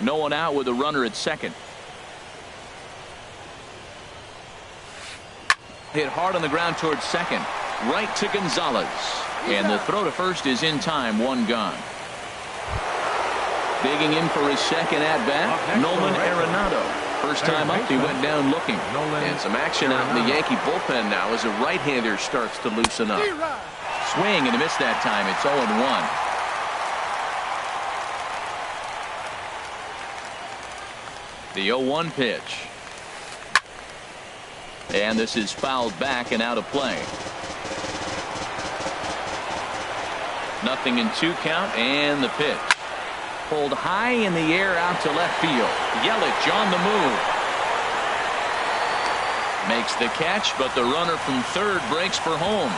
No one out with a runner at second. Hit hard on the ground towards second. Right to Gonzalez. And the throw to first is in time. One gone. Digging in for his second at bat, Nolan Arenado. First time up, he went down looking. And some action out in the Yankee bullpen now as a right-hander starts to loosen up. Swing and a miss that time. It's 0-1. The 0-1 pitch. And this is fouled back and out of play. Nothing in 2 count, and the pitch. Pulled high in the air out to left field. Yelich on the move. Makes the catch, but the runner from third breaks for home.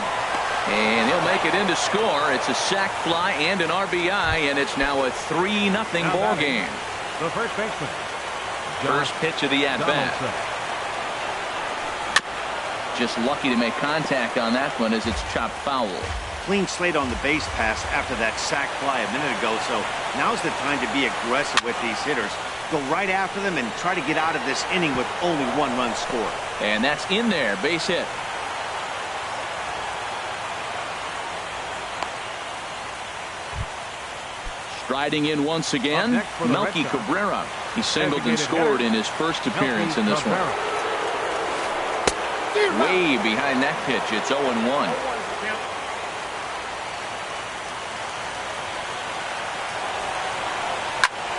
And he'll make it in to score. It's a sac fly and an RBI, and it's now a 3-0 ball game. The first baseman. First pitch of the at-bat. Just lucky to make contact on that one as it's chopped foul. Clean slate on the base pass after that sac fly a minute ago, so now's the time to be aggressive with these hitters. Go right after them and try to get out of this inning with only 1 run scored. And that's in there, base hit. Striding in once again, Melky Cabrera. He singled and scored in his first appearance in this one. Way behind that pitch. It's 0-1.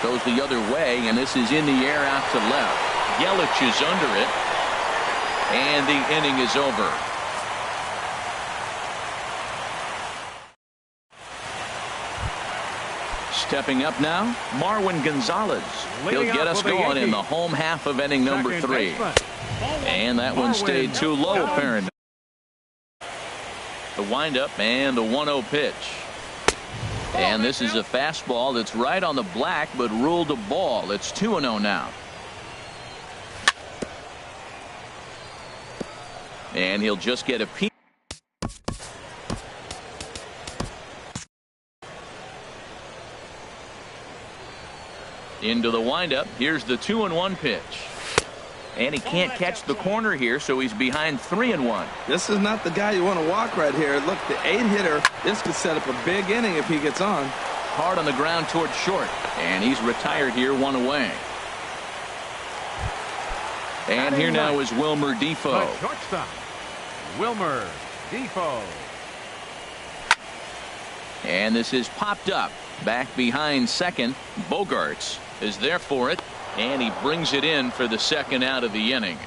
Goes the other way, and this is in the air out to left. Yelich is under it, and the inning is over. Stepping up now, Marwin Gonzalez. He'll get us going in the home half of inning number 3. And that one stayed too low, apparently. The windup and the 1-0 pitch. And this is a fastball that's right on the black, but ruled a ball. It's 2-0 now. And he'll just get a peek. Into the windup. Here's the 2-1 pitch. And he can't catch the corner here, so he's behind 3-1. This is not the guy you want to walk right here. Look, the 8-hitter, this could set up a big inning if he gets on. Hard on the ground towards short. And he's retired here, 1 away. And here now is Wilmer Defoe. Shortstop, Wilmer Defoe. And this is popped up. Back behind second. Bogarts is there for it. And he brings it in for the second out of the inning.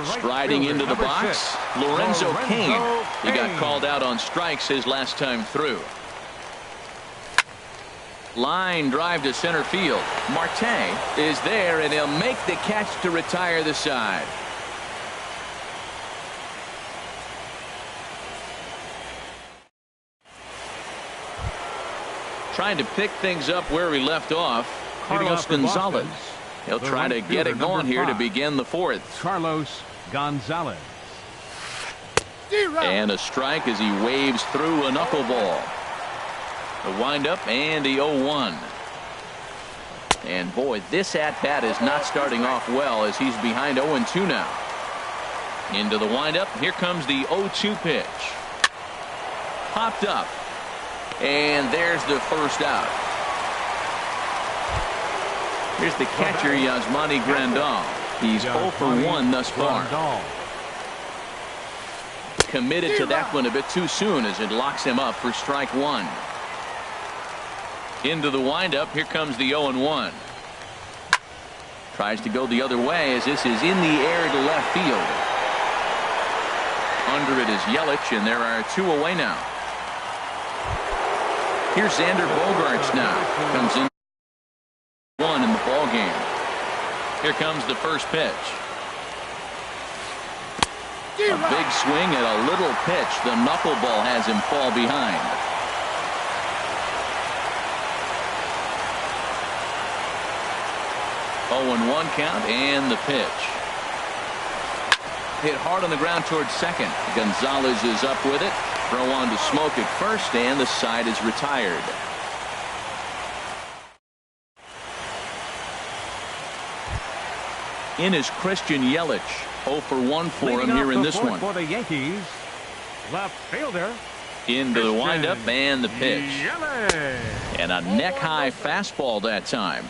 Striding into the box, Lorenzo Cain. He got called out on strikes his last time through. Line drive to center field. Marte is there, and he'll make the catch to retire the side. Trying to pick things up where we left off. Carlos Gonzalez. He'll try to get it going here to begin the 4th. Carlos Gonzalez. And a strike as he waves through a knuckleball. The windup and the 0-1. And boy, this at-bat is not starting off well as he's behind 0-2 now. Into the windup. Here comes the 0-2 pitch. Popped up. And there's the first out. Here's the catcher, Yasmani Grandal. He's 0 for 1 thus far. Committed to that one a bit too soon as it locks him up for strike 1. Into the windup. Here comes the 0-1. Tries to go the other way as this is in the air to left field. Under it is Yelich, and there are 2 away now. Here's Xander Bogaerts now. Comes in 1 in the ball game. Here comes the first pitch. A big swing at a little pitch. The knuckleball has him fall behind. Oh, and 1 count and the pitch. Hit hard on the ground towards second. Gonzalez is up with it. Throw on to Smoke at first, and the side is retired. in is Christian Yelich. 0 for 1 for Leading him off here in the this fourth one. for the Yankees, left fielder Into the windup and the pitch. Yelich. And a neck-high fastball that time.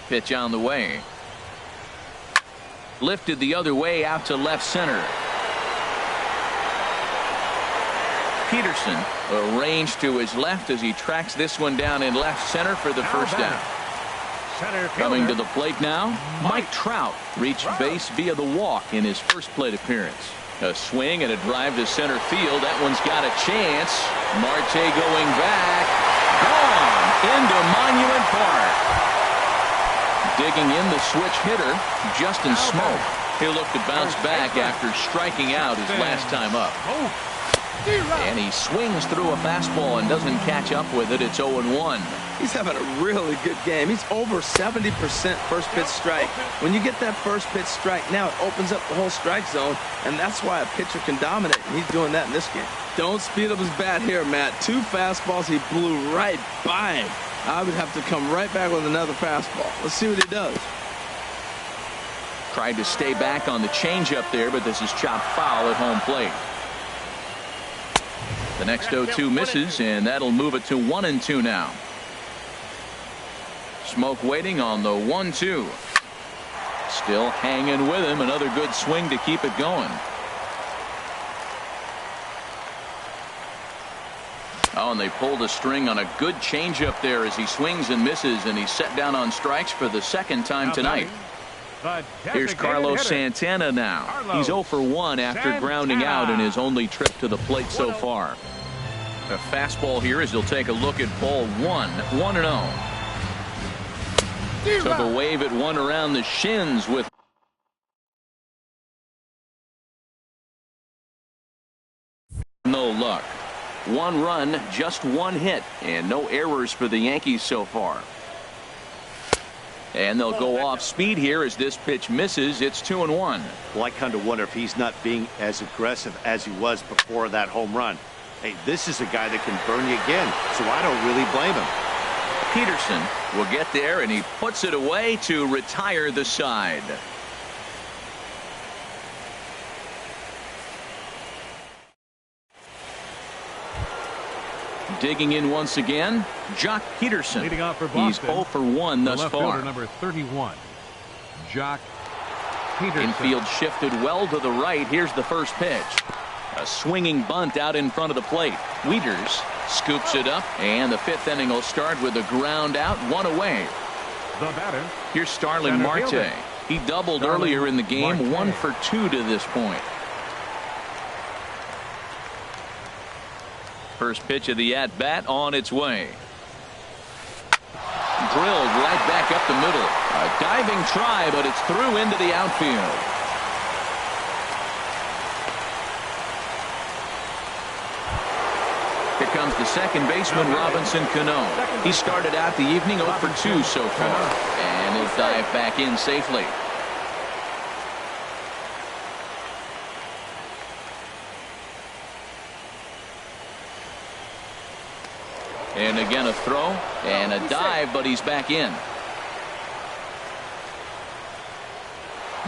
Pitch on the way. Lifted the other way out to left center. Peterson arranged to his left as he tracks this one down in left center for the first down. Center Coming to fielder, the plate now, Mike Trout reached base via the walk in his first plate appearance. A swing and a drive to center field. That one's got a chance. Marte going back. Gone into Monument Park. Digging in the switch hitter, Justin Smoke. He'll look to bounce back after striking out his last time up. And he swings through a fastball and doesn't catch up with it. It's 0-1. He's having a really good game. He's over 70% first pitch strike. When you get that first pitch strike, now it opens up the whole strike zone, and that's why a pitcher can dominate, and he's doing that in this game. Don't speed up his bat here, Matt. 2 fastballs, he blew right by him. I would have to come right back with another fastball. Let's see what he does. Tried to stay back on the changeup there, but this is chopped foul at home plate. The next 0-2 misses, and that'll move it to 1-2 now. Smoke waiting on the 1-2. Still hanging with him. Another good swing to keep it going. Oh, and they pulled a string on a good changeup there as he swings and misses, and he's set down on strikes for the second time tonight. Here's Carlos Santana now. He's 0 for 1 after grounding out in his only trip to the plate so far. A fastball here as he'll take a look at ball 1. 1-0. Took a wave at one around the shins with no luck. 1 run, just 1 hit, and no errors for the Yankees so far. And they'll go off speed here as this pitch misses. It's 2-1. Well, I kind of wonder if he's not being as aggressive as he was before that home run. Hey, this is a guy that can burn you again, so I don't really blame him. Peterson will get there, and he puts it away to retire the side. Digging in once again, Jock Peterson. Leading off for He's Boston, 0 for 1 thus left far. fielder number 31, Jock Peterson. Infield shifted well to the right. Here's the first pitch. A swinging bunt out in front of the plate. Wieters scoops it up, and the 5th inning will start with a ground out, 1 away. The batter. Here's Starling Center Marte. fielder. He doubled Starling earlier in the game, Marte. 1 for 2 to this point. First pitch of the at-bat on its way. Drilled right back up the middle. A diving try, but it's through into the outfield. Here comes the second baseman, Robinson Cano. He started out the evening 0 for 2 so far. And he'll dive back in safely. And again a throw and a dive, but he's back in.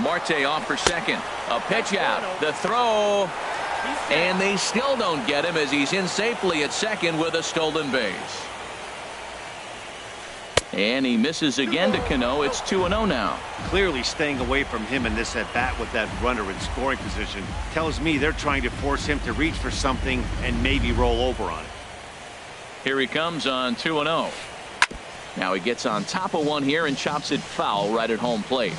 Marte off for second. A pitch out. The throw. And they still don't get him as he's in safely at second with a stolen base. And he misses again to Cano. It's 2-0 now. Clearly staying away from him in this at-bat with that runner in scoring position tells me they're trying to force him to reach for something and maybe roll over on it. Here he comes on 2-0. Now he gets on top of one here and chops it foul right at home plate.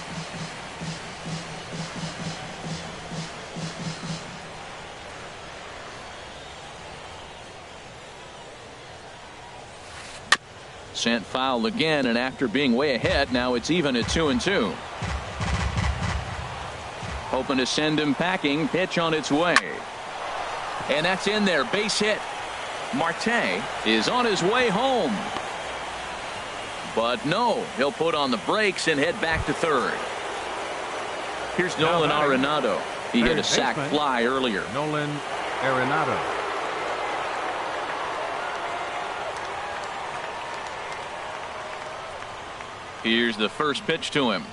Sent foul again, and after being way ahead, now it's even at 2-2. Hoping to send him packing. Pitch on its way. And that's in there. Base hit. Marte is on his way home. But no, he'll put on the brakes and head back to third. Here's Nolan Arenado. He hit a sac fly earlier. Nolan Arenado. Here's the first pitch to him.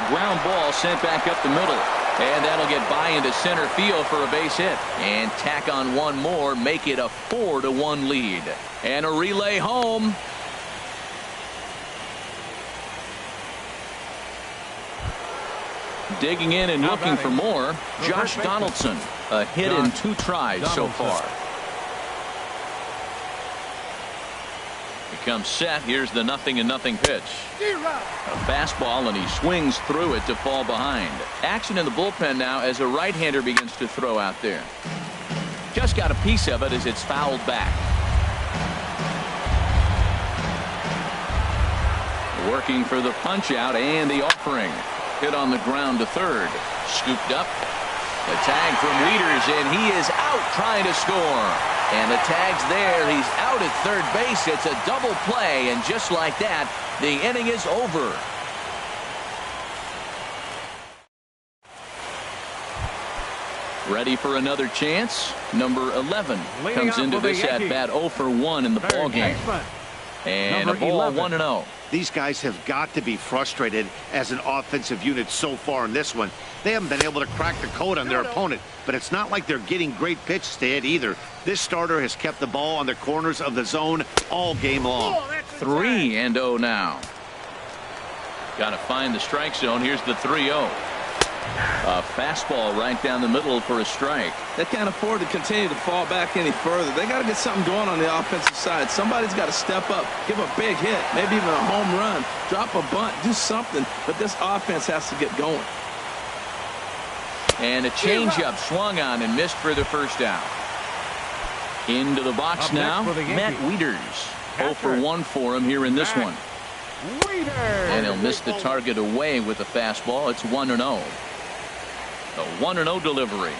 Ground ball sent back up the middle. And that'll get by into center field for a base hit. And tack on one more, make it a 4-1 lead. And a relay home. Digging in and looking for more, Josh Donaldson. A hit in 2 tries so far. He comes set. Here's the 0-0 pitch. A fastball, and he swings through it to fall behind. Action in the bullpen now as a right-hander begins to throw out there. Just got a piece of it as it's fouled back. Working for the punch-out and the offering. Hit on the ground to third. Scooped up. The tag from Wieters, and he is out trying to score. And the tag's there. He's out at third base. It's a double play, and just like that, the inning is over. Ready for another chance. Number 11 comes into this at-bat 0 for 1 in the ballgame. And a ball 1-0. These guys have got to be frustrated as an offensive unit so far in this one. They haven't been able to crack the code on their opponent, but it's not like they're getting great pitches to hit either. This starter has kept the ball on the corners of the zone all game long. 3-0 now. Got to find the strike zone. Here's the 3-0. A fastball right down the middle for a strike. They can't afford to continue to fall back any further. They got to get something going on the offensive side. Somebody's got to step up, give a big hit, maybe even a home run, drop a bunt, do something. But this offense has to get going. And a changeup swung on and missed for the first out. Into the box now, Matt Wieters. 0 for 1 for him here in this one. And he'll miss the target away with the fastball. It's 1-0. A 1-0 delivery.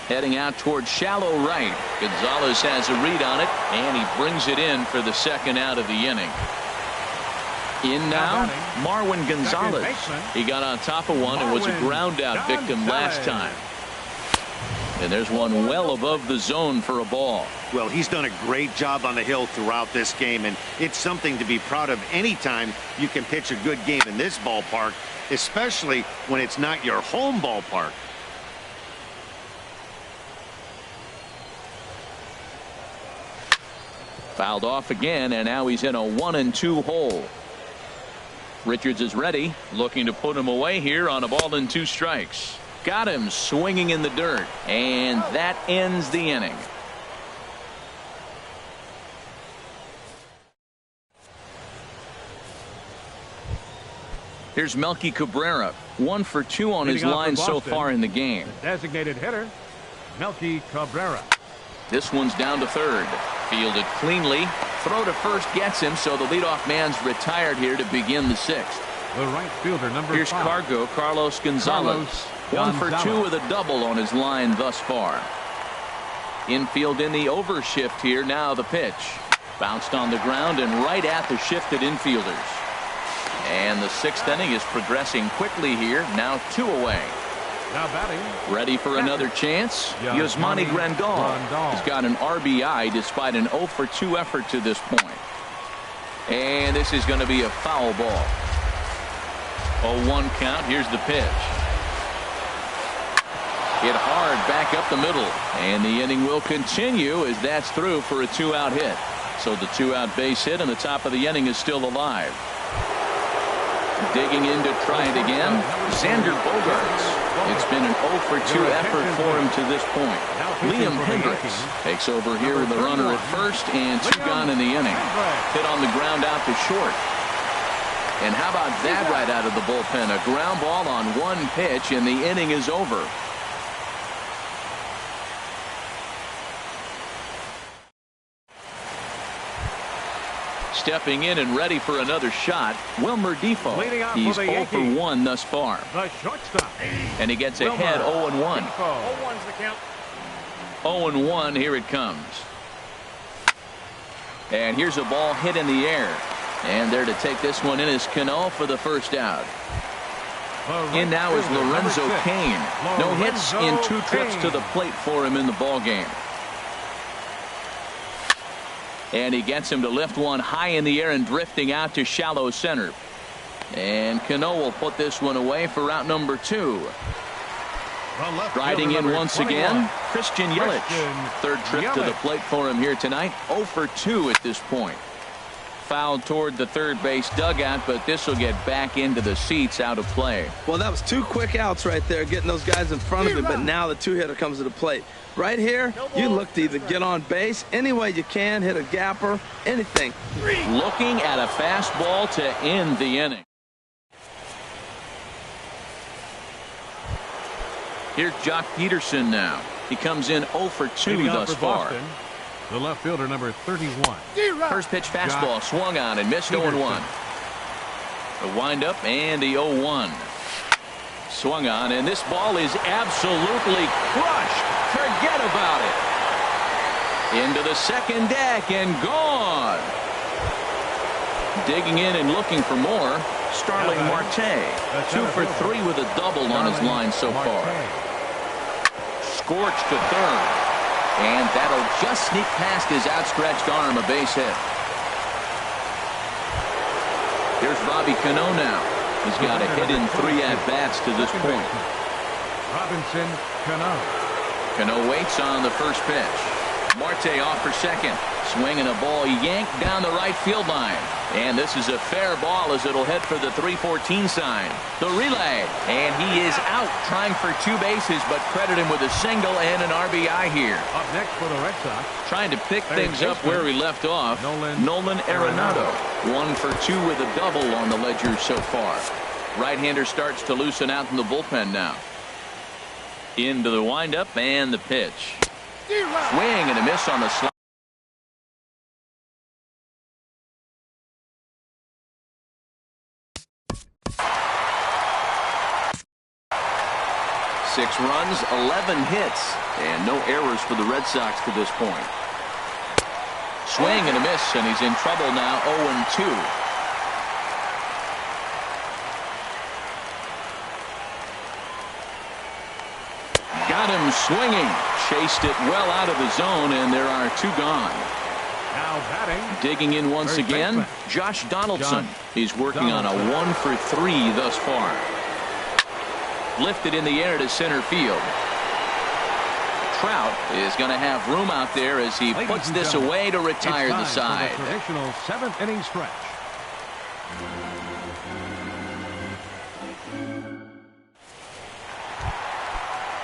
Heading out towards shallow right. Gonzalez has a read on it, and he brings it in for the second out of the inning. In now, Marwin Gonzalez. He got on top of one and was a ground out victim last time. And there's one well above the zone for a ball. Well, he's done a great job on the hill throughout this game, and it's something to be proud of anytime you can pitch a good game in this ballpark, especially when it's not your home ballpark. Fouled off again, and now he's in a 1-2 hole. Richards is ready, looking to put him away here on a ball and 2 strikes. Got him swinging in the dirt, and that ends the inning. Here's Melky Cabrera, 1 for 2 on his line so far in the game. The designated hitter, Melky Cabrera. This one's down to third. Fielded cleanly. Throw to first gets him, so the leadoff man's retired here to begin the 6th. The right fielder, number 5. Here's Cargo, Carlos Gonzalez. 1 for 2 with a double on his line thus far. Infield in the overshift here. Now the pitch. Bounced on the ground and right at the shifted infielders. And the 6th inning is progressing quickly here. Now 2 away. Now batting. Ready for another chance. Yasmani Grandal has got an RBI despite an 0 for 2 effort to this point. And this is going to be a foul ball. 0-1 count. Here's the pitch. Hit hard back up the middle. And the inning will continue as that's through for a 2-out hit. So the 2-out base hit and the top of the inning is still alive. Digging in to try it again, Xander Bogaerts. It's been an 0 for 2 effort for him to this point. Liam Hendricks takes over here with a runner at first and 2 gone in the inning. Hit on the ground out to short. And how about that right out of the bullpen? A ground ball on 1 pitch and the inning is over. Stepping in and ready for another shot, Wilmer Defoe. He's 0 for 1 thus far. The shortstop. And he gets ahead 0-1. 0-1's the count. 0-1, here it comes. And here's a ball hit in the air. And there to take this one in is Cano for the first out. In now is Lorenzo Cain. No hits in 2 trips to the plate for him in the ball game. And he gets him to lift one high in the air and drifting out to shallow center. And Cano will put this one away for route number 2. Riding in once again, Christian Yelich. Third trip to the plate for him here tonight. 0 for 2 at this point. Fouled toward the third base dugout, but this will get back into the seats, out of play. Well, that was 2 quick outs right there, getting those guys in front of him, but now the 2-hitter comes to the plate. Right here, you look to either get on base any way you can, hit a gapper, anything. Looking at a fastball to end the inning. Here's Jock Peterson now. He comes in 0 for 2 thus far. The left fielder, number 31. First pitch fastball swung on and missed 0-1. The windup and the 0-1. Swung on, and this ball is absolutely crushed. Forget about it. Into the second deck and gone. Digging in and looking for more, Starling Marte. 2 for 3 with a double on his line so far. Scorched to third. And that'll just sneak past his outstretched arm, a base hit. Here's Robbie Cano now. He's got a hit in 3 at-bats to this point. Robinson Cano. Cano waits on the first pitch. Marte off for second. Swinging a ball yanked down the right field line. And this is a fair ball as it'll head for the 3-14 sign. The relay. And he is out trying for 2 bases, but credit him with a single and an RBI here. Up next for the Red Sox. Trying to pick things up where he left off. Nolan Arenado. 1 for 2 with a double on the ledger so far. Right-hander starts to loosen out in the bullpen now. Into the windup and the pitch. Swing and a miss on the slide. 6 runs, 11 hits, and no errors for the Red Sox to this point. Swing and a miss, and he's in trouble now, 0-2. Got him swinging. Chased it well out of the zone, and there are 2 gone. Now batting. Digging in once again, Josh Donaldson. He's working on a 1 for 3 thus far. Lifted in the air to center field. Trout is going to have room out there as he puts this away to retire the side. For the traditional 7th inning stretch.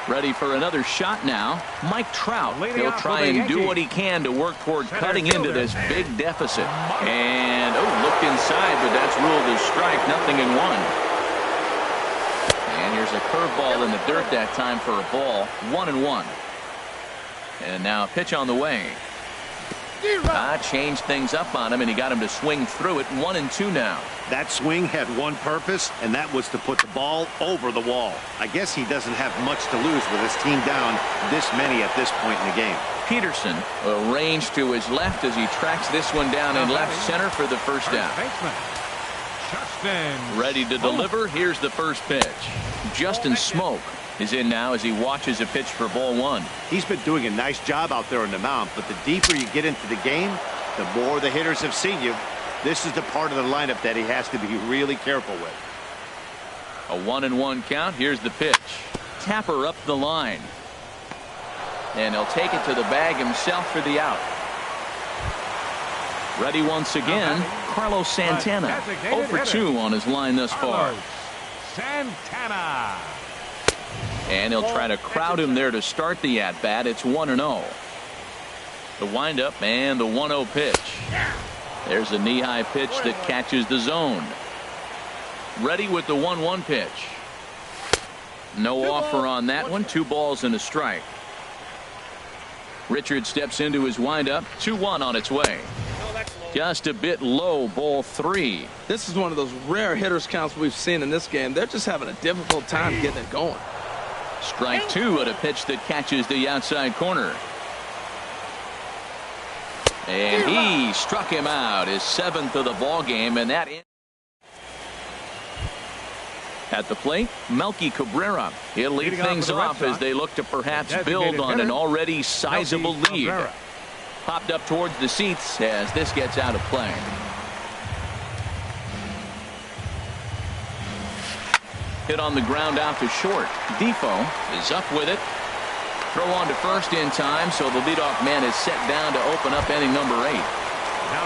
Ready for another shot now. Mike Trout. He'll try and do what he can to work toward cutting into this big deficit. And, looked inside, but that's ruled as strike. Nothing in 1. And here's a curveball in the dirt that time for a ball. 1-1. And now a pitch on the way. Changed things up on him, and he got him to swing through it. 1-2 now. That swing had one purpose, and that was to put the ball over the wall. I guess he doesn't have much to lose with his team down this many at this point in the game. Peterson arranged to his left as he tracks this one down in left center for the first down. Ready to deliver. Here's the first pitch. Justin Smoke is in now as he watches a pitch for ball 1. He's been doing a nice job out there on the mound, but the deeper you get into the game, the more the hitters have seen you. This is the part of the lineup that he has to be really careful with. A 1-1 count. Here's the pitch. Tapper up the line. And he'll take it to the bag himself for the out. Ready once again, Carlos Santana. 0 for 2 on his line thus far. Santana. And he'll try to crowd him there to start the at-bat. It's 1-0. The windup and the 1-0 pitch. There's a knee-high pitch that catches the zone. Ready with the 1-1 pitch. No offer on that one. 2 balls and a strike. Richard steps into his windup. 2-1 on its way. Just a bit low, ball 3. This is one of those rare hitters counts we've seen in this game. They're just having a difficult time getting it going. Strike 2 at a pitch that catches the outside corner. And he struck him out, his 7th of the ball game, and that at the plate, Melky Cabrera. He'll lead things off as they look to perhaps build on an already sizable lead. popped up towards the seats as this gets out of play. Hit on the ground out to short. Defoe is up with it. Throw on to first in time, so the leadoff man is set down to open up inning number 8. Now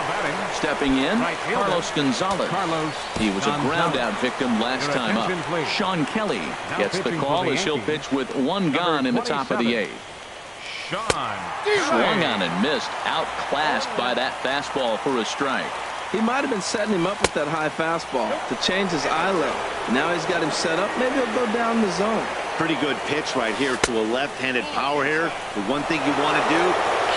batting. Stepping in, Right fielder, Carlos Gonzalez. He was a ground-out victim last Your time up. attention, please. Sean Kelly Now gets the pitching for call the as he'll Yankees. pitch with one gone in the top of the 27. 8th. Sean. Swung on and missed, outclassed by that fastball for a strike. He might have been setting him up with that high fastball to change his eye level. Now he's got him set up. Maybe he'll go down the zone. Pretty good pitch right here to a left-handed power hitter. The one thing you want to do,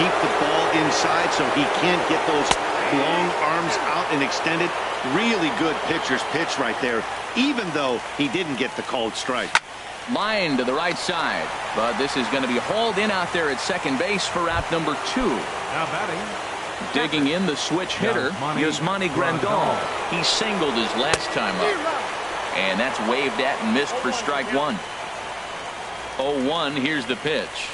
keep the ball inside so he can't get those long arms out and extended. Really good pitcher's pitch right there, even though he didn't get the called strike. Line to the right side, but this is going to be hauled in out there at second base for out number 2. Now batting. Digging in the switch hitter, Yasmani Grandal. He singled his last time up. And that's waved at and missed for strike 1. 0-1, here's the pitch.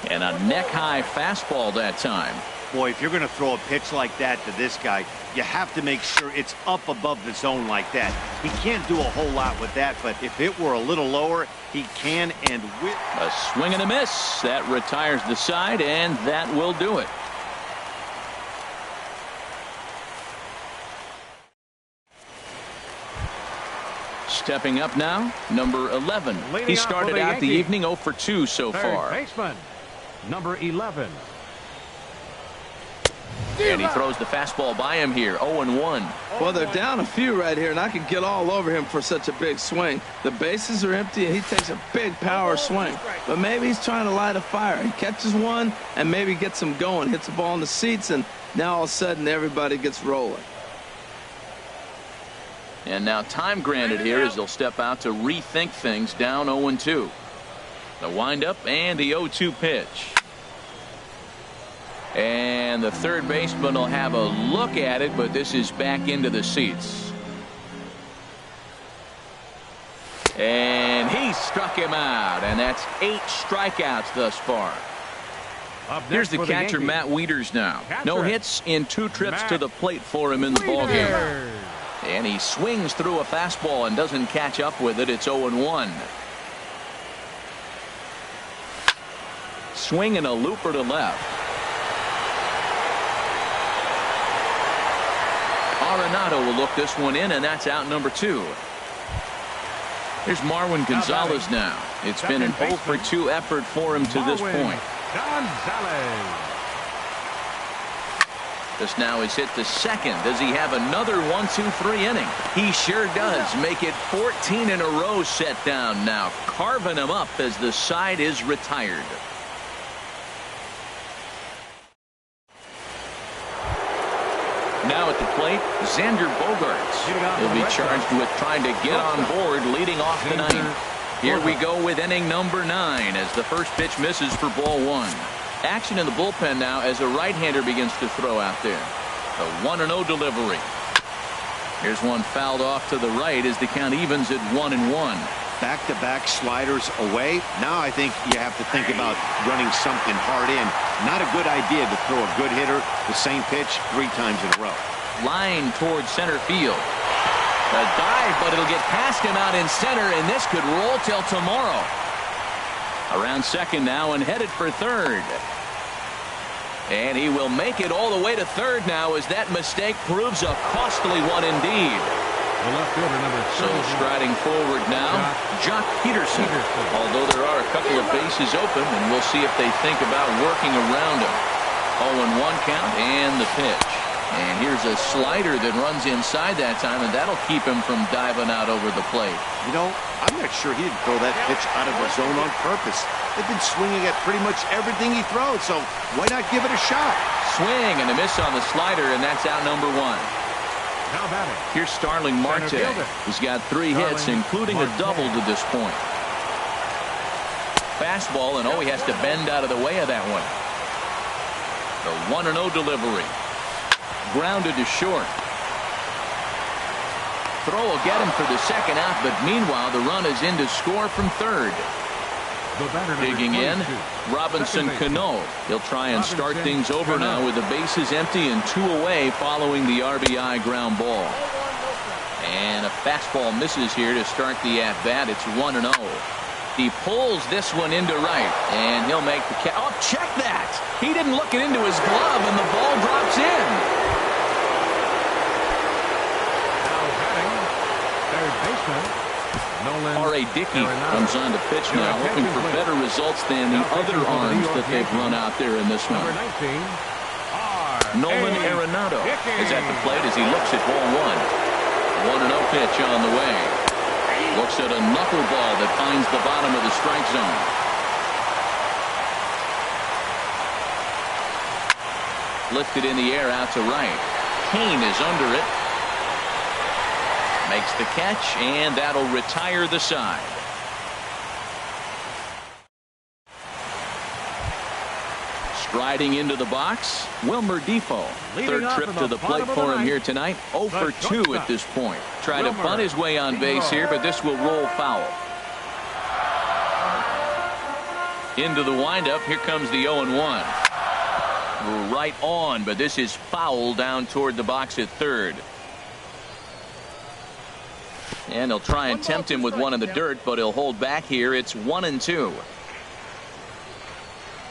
And a neck-high fastball that time. Boy, if you're going to throw a pitch like that to this guy, you have to make sure it's up above the zone like that. He can't do a whole lot with that, but if it were a little lower, he can and will. A swing and a miss. That retires the side, and that will do it. Stepping up now, number 11. Leading He off for started the out the Yankees. evening 0 for 2 so Third far. baseman. Number 11. And he throws the fastball by him here, 0-1. Well, they're down a few right here, and I could get all over him for such a big swing. The bases are empty, and he takes a big power swing. But maybe he's trying to light a fire. He catches one and maybe gets him going, hits the ball in the seats, and now all of a sudden everybody gets rolling. And now time granted here as they'll step out to rethink things, down 0-2. The windup and the 0-2 pitch. And the third baseman will have a look at it, but this is back into the seats. And he struck him out, and that's 8 strikeouts thus far. Up next Here's the for catcher, Yankees. Matt Wieters now. Catcher. No hits in 2 trips to Matt the plate for him in the ballgame. Wieters. And he swings through a fastball and doesn't catch up with it. It's 0-1. Swing and a looper to left. Arenado will look this one in, and that's out number 2. Here's Marwin Gonzalez now. It's been an 0 for 2 effort for him to this Marwin point. Gonzalez. This now is hit to second. Does he have another 1-2-3 inning? He sure does. Make it 14 in a row set down now. Carving him up as the side is retired. Now at the plate, Xander Bogaerts. He'll be charged with trying to get on board leading off the ninth. Here we go with inning number 9 as the first pitch misses for ball 1. Action in the bullpen now as a right-hander begins to throw out there. The 1-0 delivery. Here's one fouled off to the right as the count evens at 1-1. Back-to-back sliders away. Now I think you have to think about running something hard in. Not a good idea to throw a good hitter the same pitch 3 times in a row. Line towards center field. A dive, but it'll get past him out in center, and this could roll till tomorrow. Around second now and headed for third. And he will make it all the way to third now as that mistake proves a costly one indeed. The left fielder, number 2. So striding forward now, Jock Peterson. Although there are a couple of bases open, and we'll see if they think about working around him. 0-1 count and the pitch. And here's a slider that runs inside that time, and that'll keep him from diving out over the plate. You know, I'm not sure he didn't throw that pitch out of the zone on purpose. They've been swinging at pretty much everything he throws, so why not give it a shot? Swing and a miss on the slider, and that's out number 1. Now batting. Here's Starling Marte. fielder. He's got 3 hits, including a double to this point. Fastball, and he has to bend out of the way of that one. The 1-0 delivery. Grounded to short. Throw will get him for the second out, but meanwhile the run is in to score from third. The batter number Digging in, 22. Robinson Second baseman. Cano. He'll try and start Robinson things over Cano. now with the bases empty and 2 away following the RBI ground ball. And a fastball misses here to start the at-bat. It's 1-0. He pulls this one into right, and he'll make the catch. Oh, check that! He didn't look it into his glove, and the ball drops in. Now batting, third baseman, Nolan R.A. Dickey Arenado. comes on to pitch now, hoping for better results than the other arms that they've run out there in this one. Number 19, R.A. Nolan Arenado Dickey. is at the plate as he looks at ball one. 1-0 pitch on the way. Looks at a knuckleball that finds the bottom of the strike zone. Lifted in the air out to right. Kane is under it. Makes the catch, and that'll retire the side. Striding into the box, Wilmer Defoe. Leading Third off trip in to the the plate bottom of the for him ninth, here tonight. 0 for the 2 shortstop, at this point. Trying to Wilmer bunt his way on base Defoe. here, but this will roll foul. Into the windup, here comes the 0-1. Right on, but this is foul down toward the box at third. And he'll try and tempt him with one in the dirt, but he'll hold back here. It's 1-2.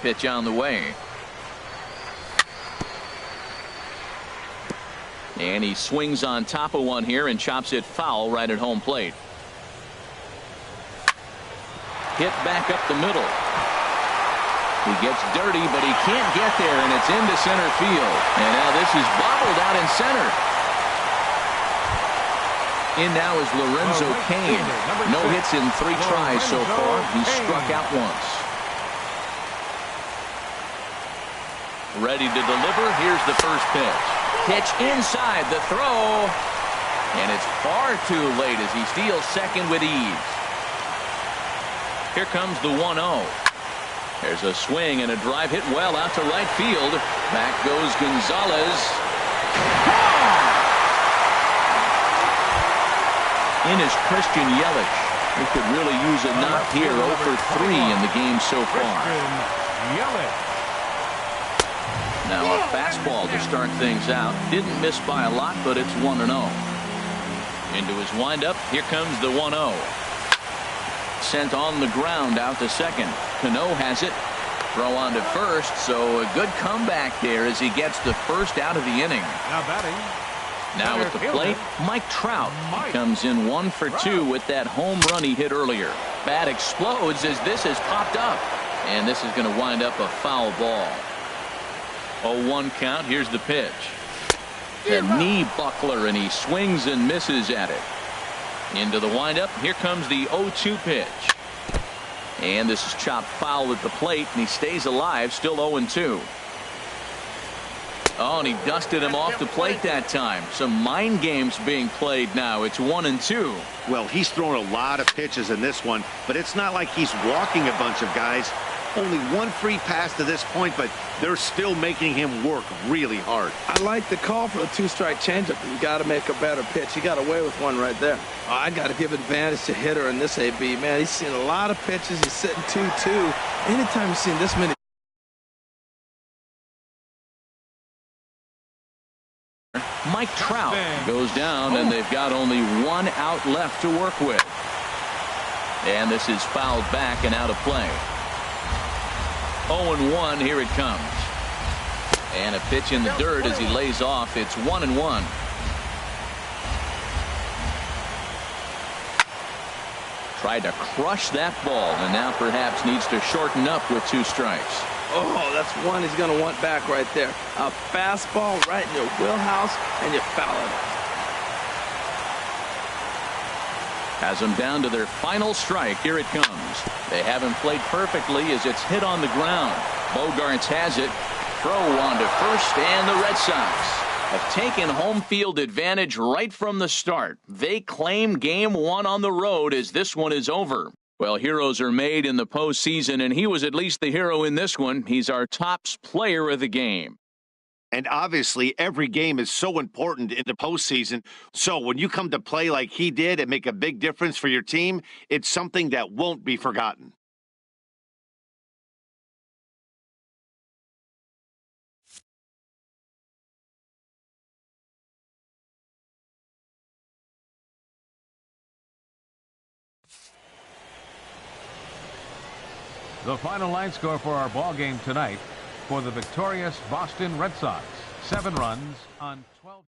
Pitch on the way. And he swings on top of one here and chops it foul right at home plate. Hit back up the middle. He gets dirty, but he can't get there, and it's into center field. And now this is bobbled out in center. In now is Lorenzo Cain. No hits in 3 tries so far. He's struck out once. Ready to deliver. Here's the first pitch. Pitch inside the throw. And it's far too late as he steals second with ease. Here comes the 1-0. There's a swing and a drive hit well out to right field. Back goes Gonzalez. In is Christian Yelich. He could really use a knock here. 0 for 3 in the game so far. Now a fastball to start things out. Didn't miss by a lot, but it's 1-0. Into his windup. Here comes the 1-0. Sent on the ground out to second. Cano has it. Throw on to first, so a good comeback there as he gets the first out of the inning. Now batting. Now at the plate, Mike Trout. He comes in 1 for 2 with that home run he hit earlier. Bat explodes as this has popped up. And this is going to wind up a foul ball. 0-1 count. Here's the pitch. The knee buckler, and he swings and misses at it. Into the windup. Here comes the 0-2 pitch. And this is chopped foul at the plate, and he stays alive, still 0-2. Oh, and he dusted him off the plate that time. Some mind games being played now. It's 1-2. Well, he's thrown a lot of pitches in this one, but it's not like he's walking a bunch of guys. Only 1 free pass to this point, but they're still making him work really hard. I like the call for the 2-strike changeup. You got to make a better pitch. He got away with one right there. Oh, I got to give advantage to hitter in this AB. Man, he's seen a lot of pitches. He's sitting 2-2. Anytime you've seen this many. Mike Trout goes down, and they've got only 1 out left to work with. And this is fouled back and out of play. 0-1, here it comes. And a pitch in the dirt as he lays off. It's 1-1. Tried to crush that ball, and now perhaps needs to shorten up with 2 strikes. Oh, that's one he's going to want back right there. A fastball right in your wheelhouse, and you foul it. Has them down to their final strike. Here it comes. They haven't played perfectly as it's hit on the ground. Bogarts has it. Throw on to first, and the Red Sox have taken home field advantage right from the start. They claim game 1 on the road as this one is over. Well, heroes are made in the postseason, and he was at least the hero in this one. He's our top player of the game. And obviously, every game is so important in the postseason. So when you come to play like he did and make a big difference for your team, it's something that won't be forgotten. The final line score for our ball game tonight for the victorious Boston Red Sox. 7 runs on 12.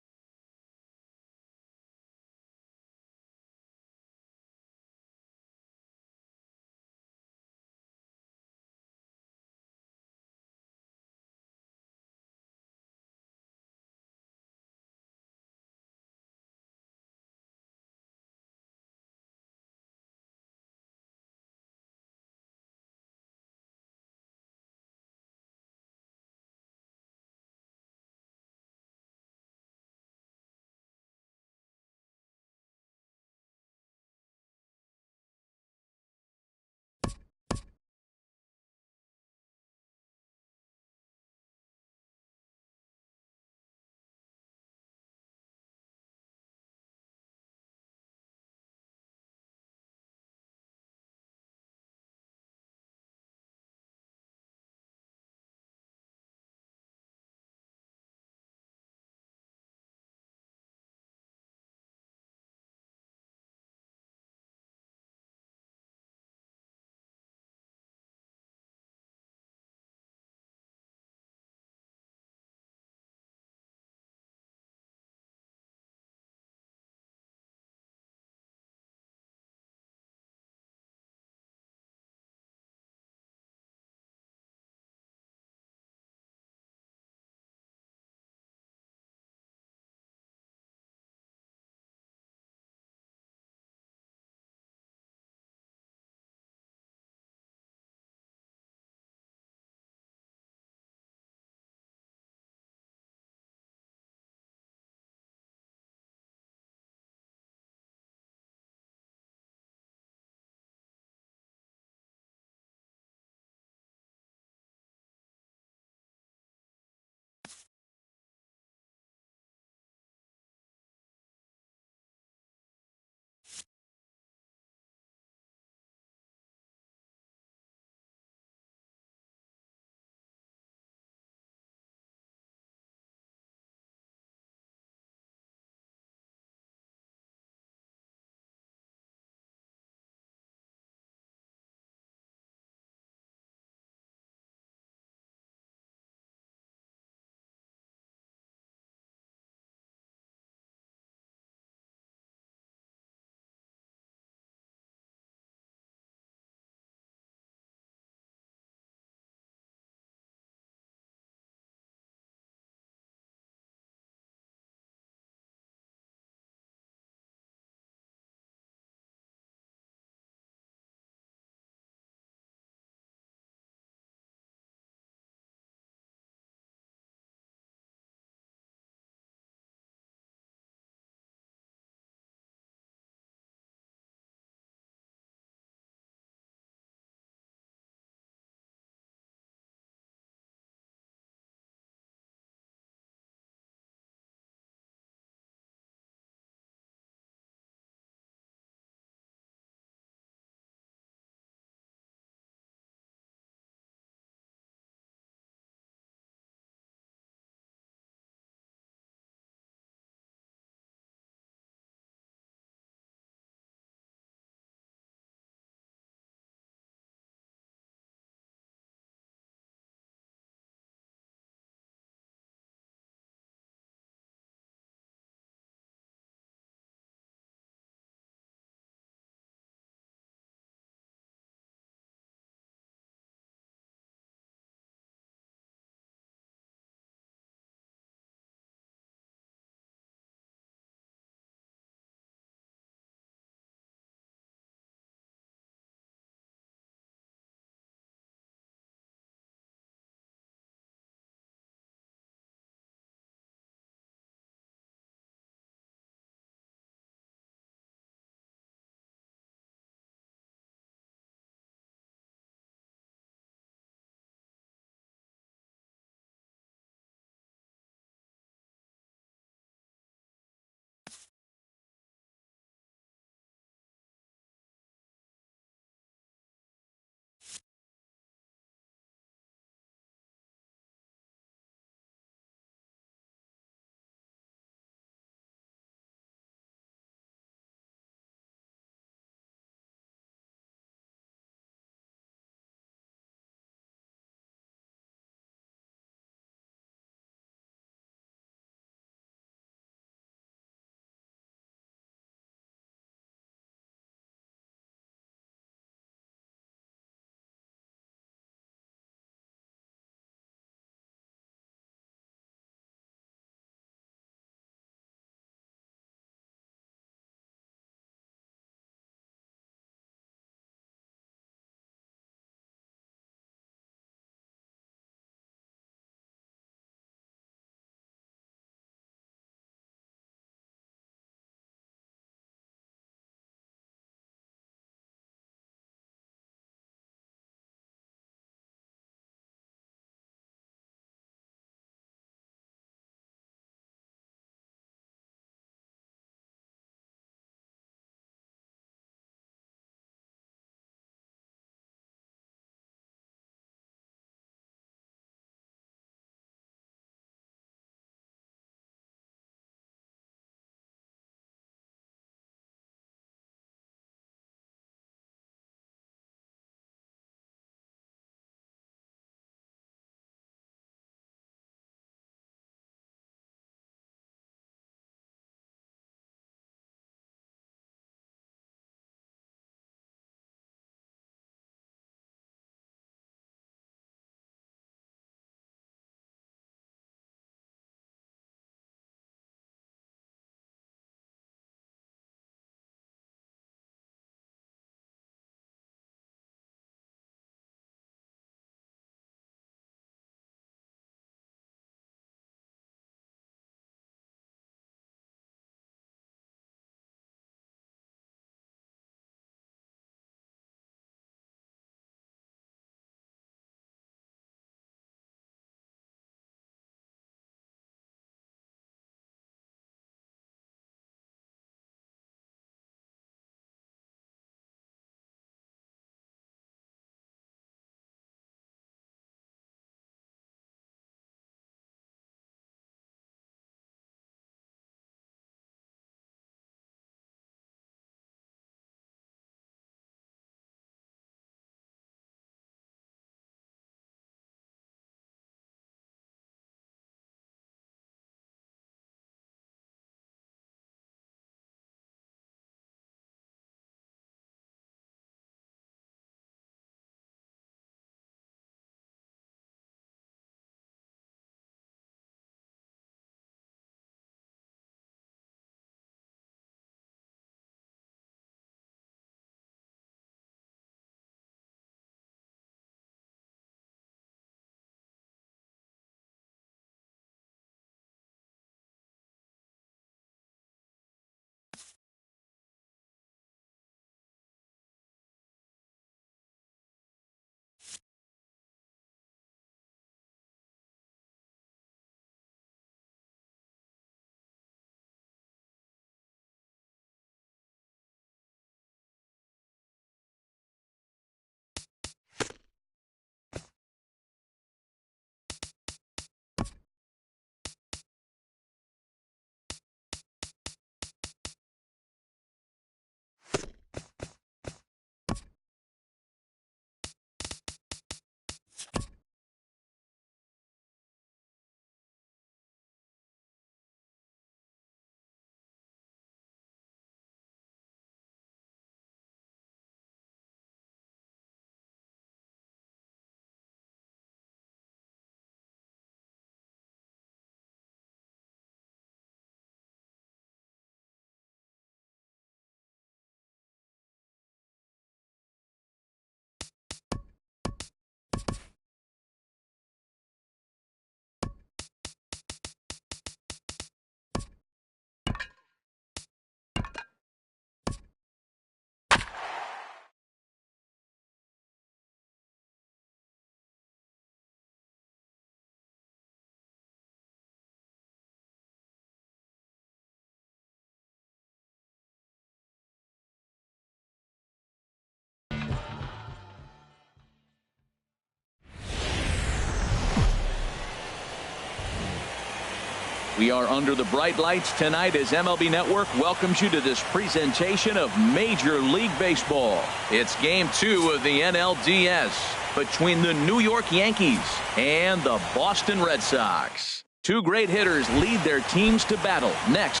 We are under the bright lights tonight as MLB Network welcomes you to this presentation of Major League Baseball. It's Game 2 of the NLDS between the New York Yankees and the Boston Red Sox. Two great hitters lead their teams to battle. Next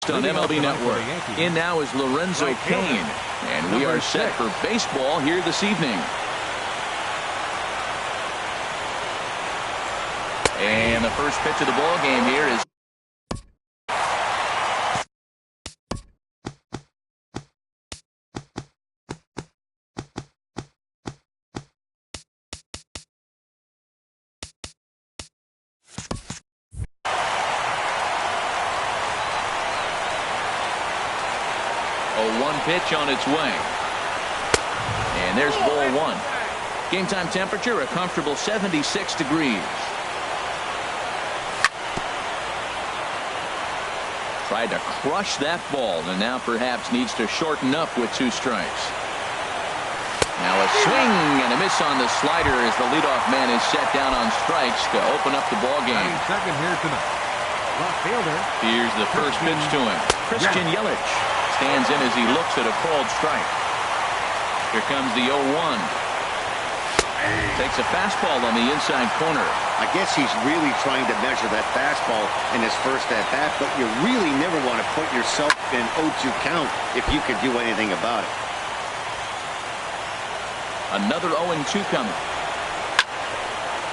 on MLB Network, in now is Lorenzo Cain, and we are set for baseball here this evening. And the first pitch of the ball game here is a 1 pitch on its way. And there's ball 1. Game time temperature a comfortable 76 degrees. Tried to crush that ball and now perhaps needs to shorten up with 2 strikes. Now a swing and a miss on the slider as the leadoff man is set down on strikes to open up the ball game. Second here tonight. Left fielder. Here's the first pitch to him. Christian Yelich stands in as he looks at a called strike. Here comes the 0-1. Takes a fastball on the inside corner. I guess he's really trying to measure that fastball in his first at-bat, but you really never want to put yourself in 0-2 count if you could do anything about it. Another 0-2 coming.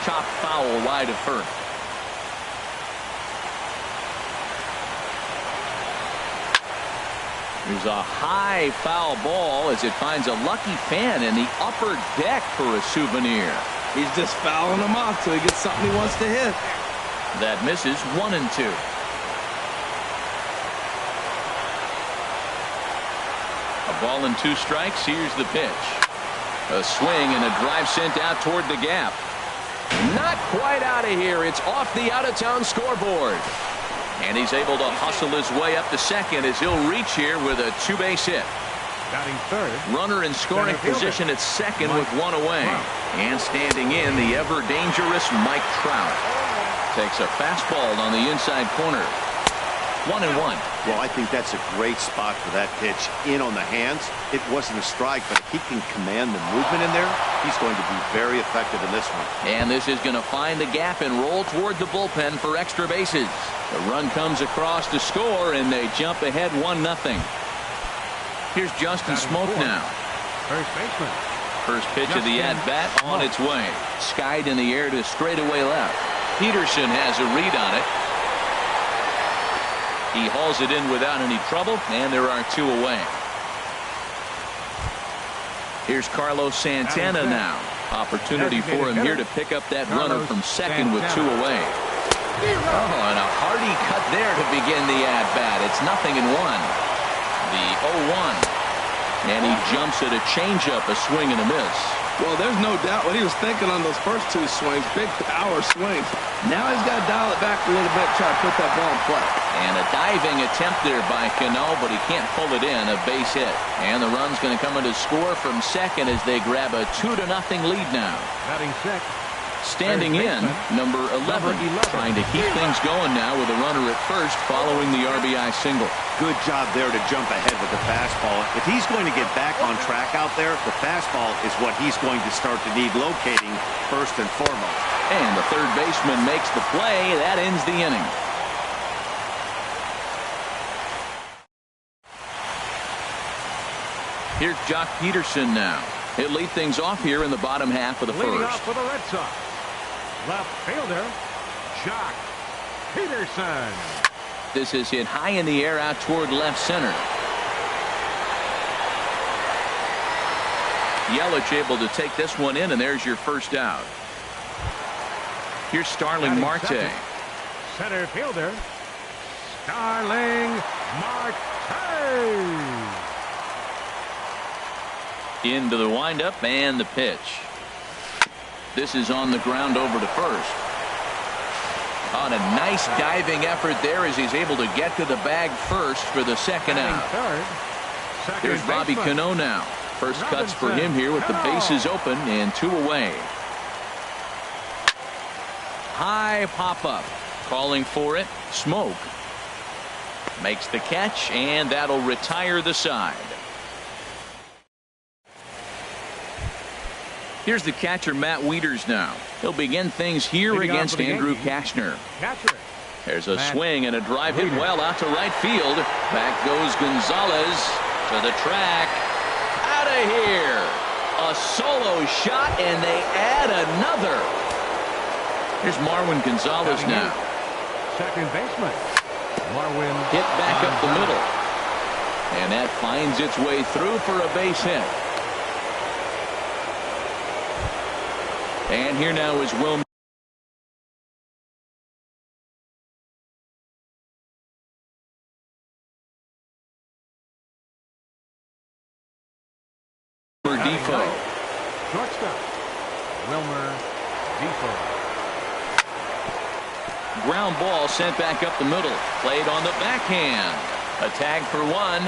Chopped foul wide of first. There's a high foul ball as it finds a lucky fan in the upper deck for a souvenir. He's just fouling them off till he gets something he wants to hit. That misses 1-2. A ball and 2 strikes. Here's the pitch. A swing and a drive sent out toward the gap. Not quite out of here. It's off the out-of-town scoreboard. And he's able to hustle his way up to second as he'll reach here with a 2-base hit. Batting third. Runner in scoring position at second with 1 away. And standing in, the ever-dangerous Mike Trout. Takes a fastball on the inside corner. 1-1. Well, I think that's a great spot for that pitch. In on the hands. It wasn't a strike, but if he can command the movement in there, he's going to be very effective in this one. And this is going to find the gap and roll toward the bullpen for extra bases. The run comes across to score, and they jump ahead 1-0. Here's Justin Smoke now. First baseman. First pitch of the at-bat on its way. Skied in the air to straightaway left. Peterson has a read on it. He hauls it in without any trouble, and there are 2 away. Here's Carlos Santana now. Opportunity for him here to pick up that runner from second with 2 away. Oh, and a hearty cut there to begin the at-bat. It's 0-1. The 0-1. And he jumps at a changeup, a swing and a miss. Well, there's no doubt what he was thinking on those first 2 swings. Big power swings. Now he's got to dial it back a little bit, try to put that ball in play. And a diving attempt there by Cano, but he can't pull it in. A base hit. And the run's going to come in to score from second as they grab a 2-0 lead now. Batting sixth. Standing in, number 11, trying to keep things going now with a runner at first following the RBI single. Good job there to jump ahead with the fastball. If he's going to get back on track out there, the fastball is what he's going to start to need locating first and foremost. And the third baseman makes the play. That ends the inning. Here's Jock Peterson now. He'll lead things off here in the bottom half of the Leading first. off for the Red Sox. Left fielder, Jock Peterson. This is hit high in the air out toward left center. Yelich able to take this one in, and there's your first out. Here's Starling Marte. Second. Center fielder, Starling Marte. Into the windup and the pitch. This is on the ground over to first. On a nice diving effort there as he's able to get to the bag first for the second out. There's Bobby Cano now. First cuts for him here with the bases open and 2 away. high pop-up. Calling for it. Smoke. Makes the catch, and that'll retire the side. Here's the catcher, Matt Wieters now. He'll begin things here against Andrew Kashner. There's a swing and a drive hit well out to right field. Back goes Gonzalez to the track. Out of here. A solo shot, and they add another. Here's Marwin Gonzalez now. Second baseman. Marwin. Hit back up the middle. And that finds its way through for a base hit. And here now is Wilmer Defoe. Shortstop. Wilmer Defoe. Ground ball sent back up the middle. Played on the backhand. A tag for one.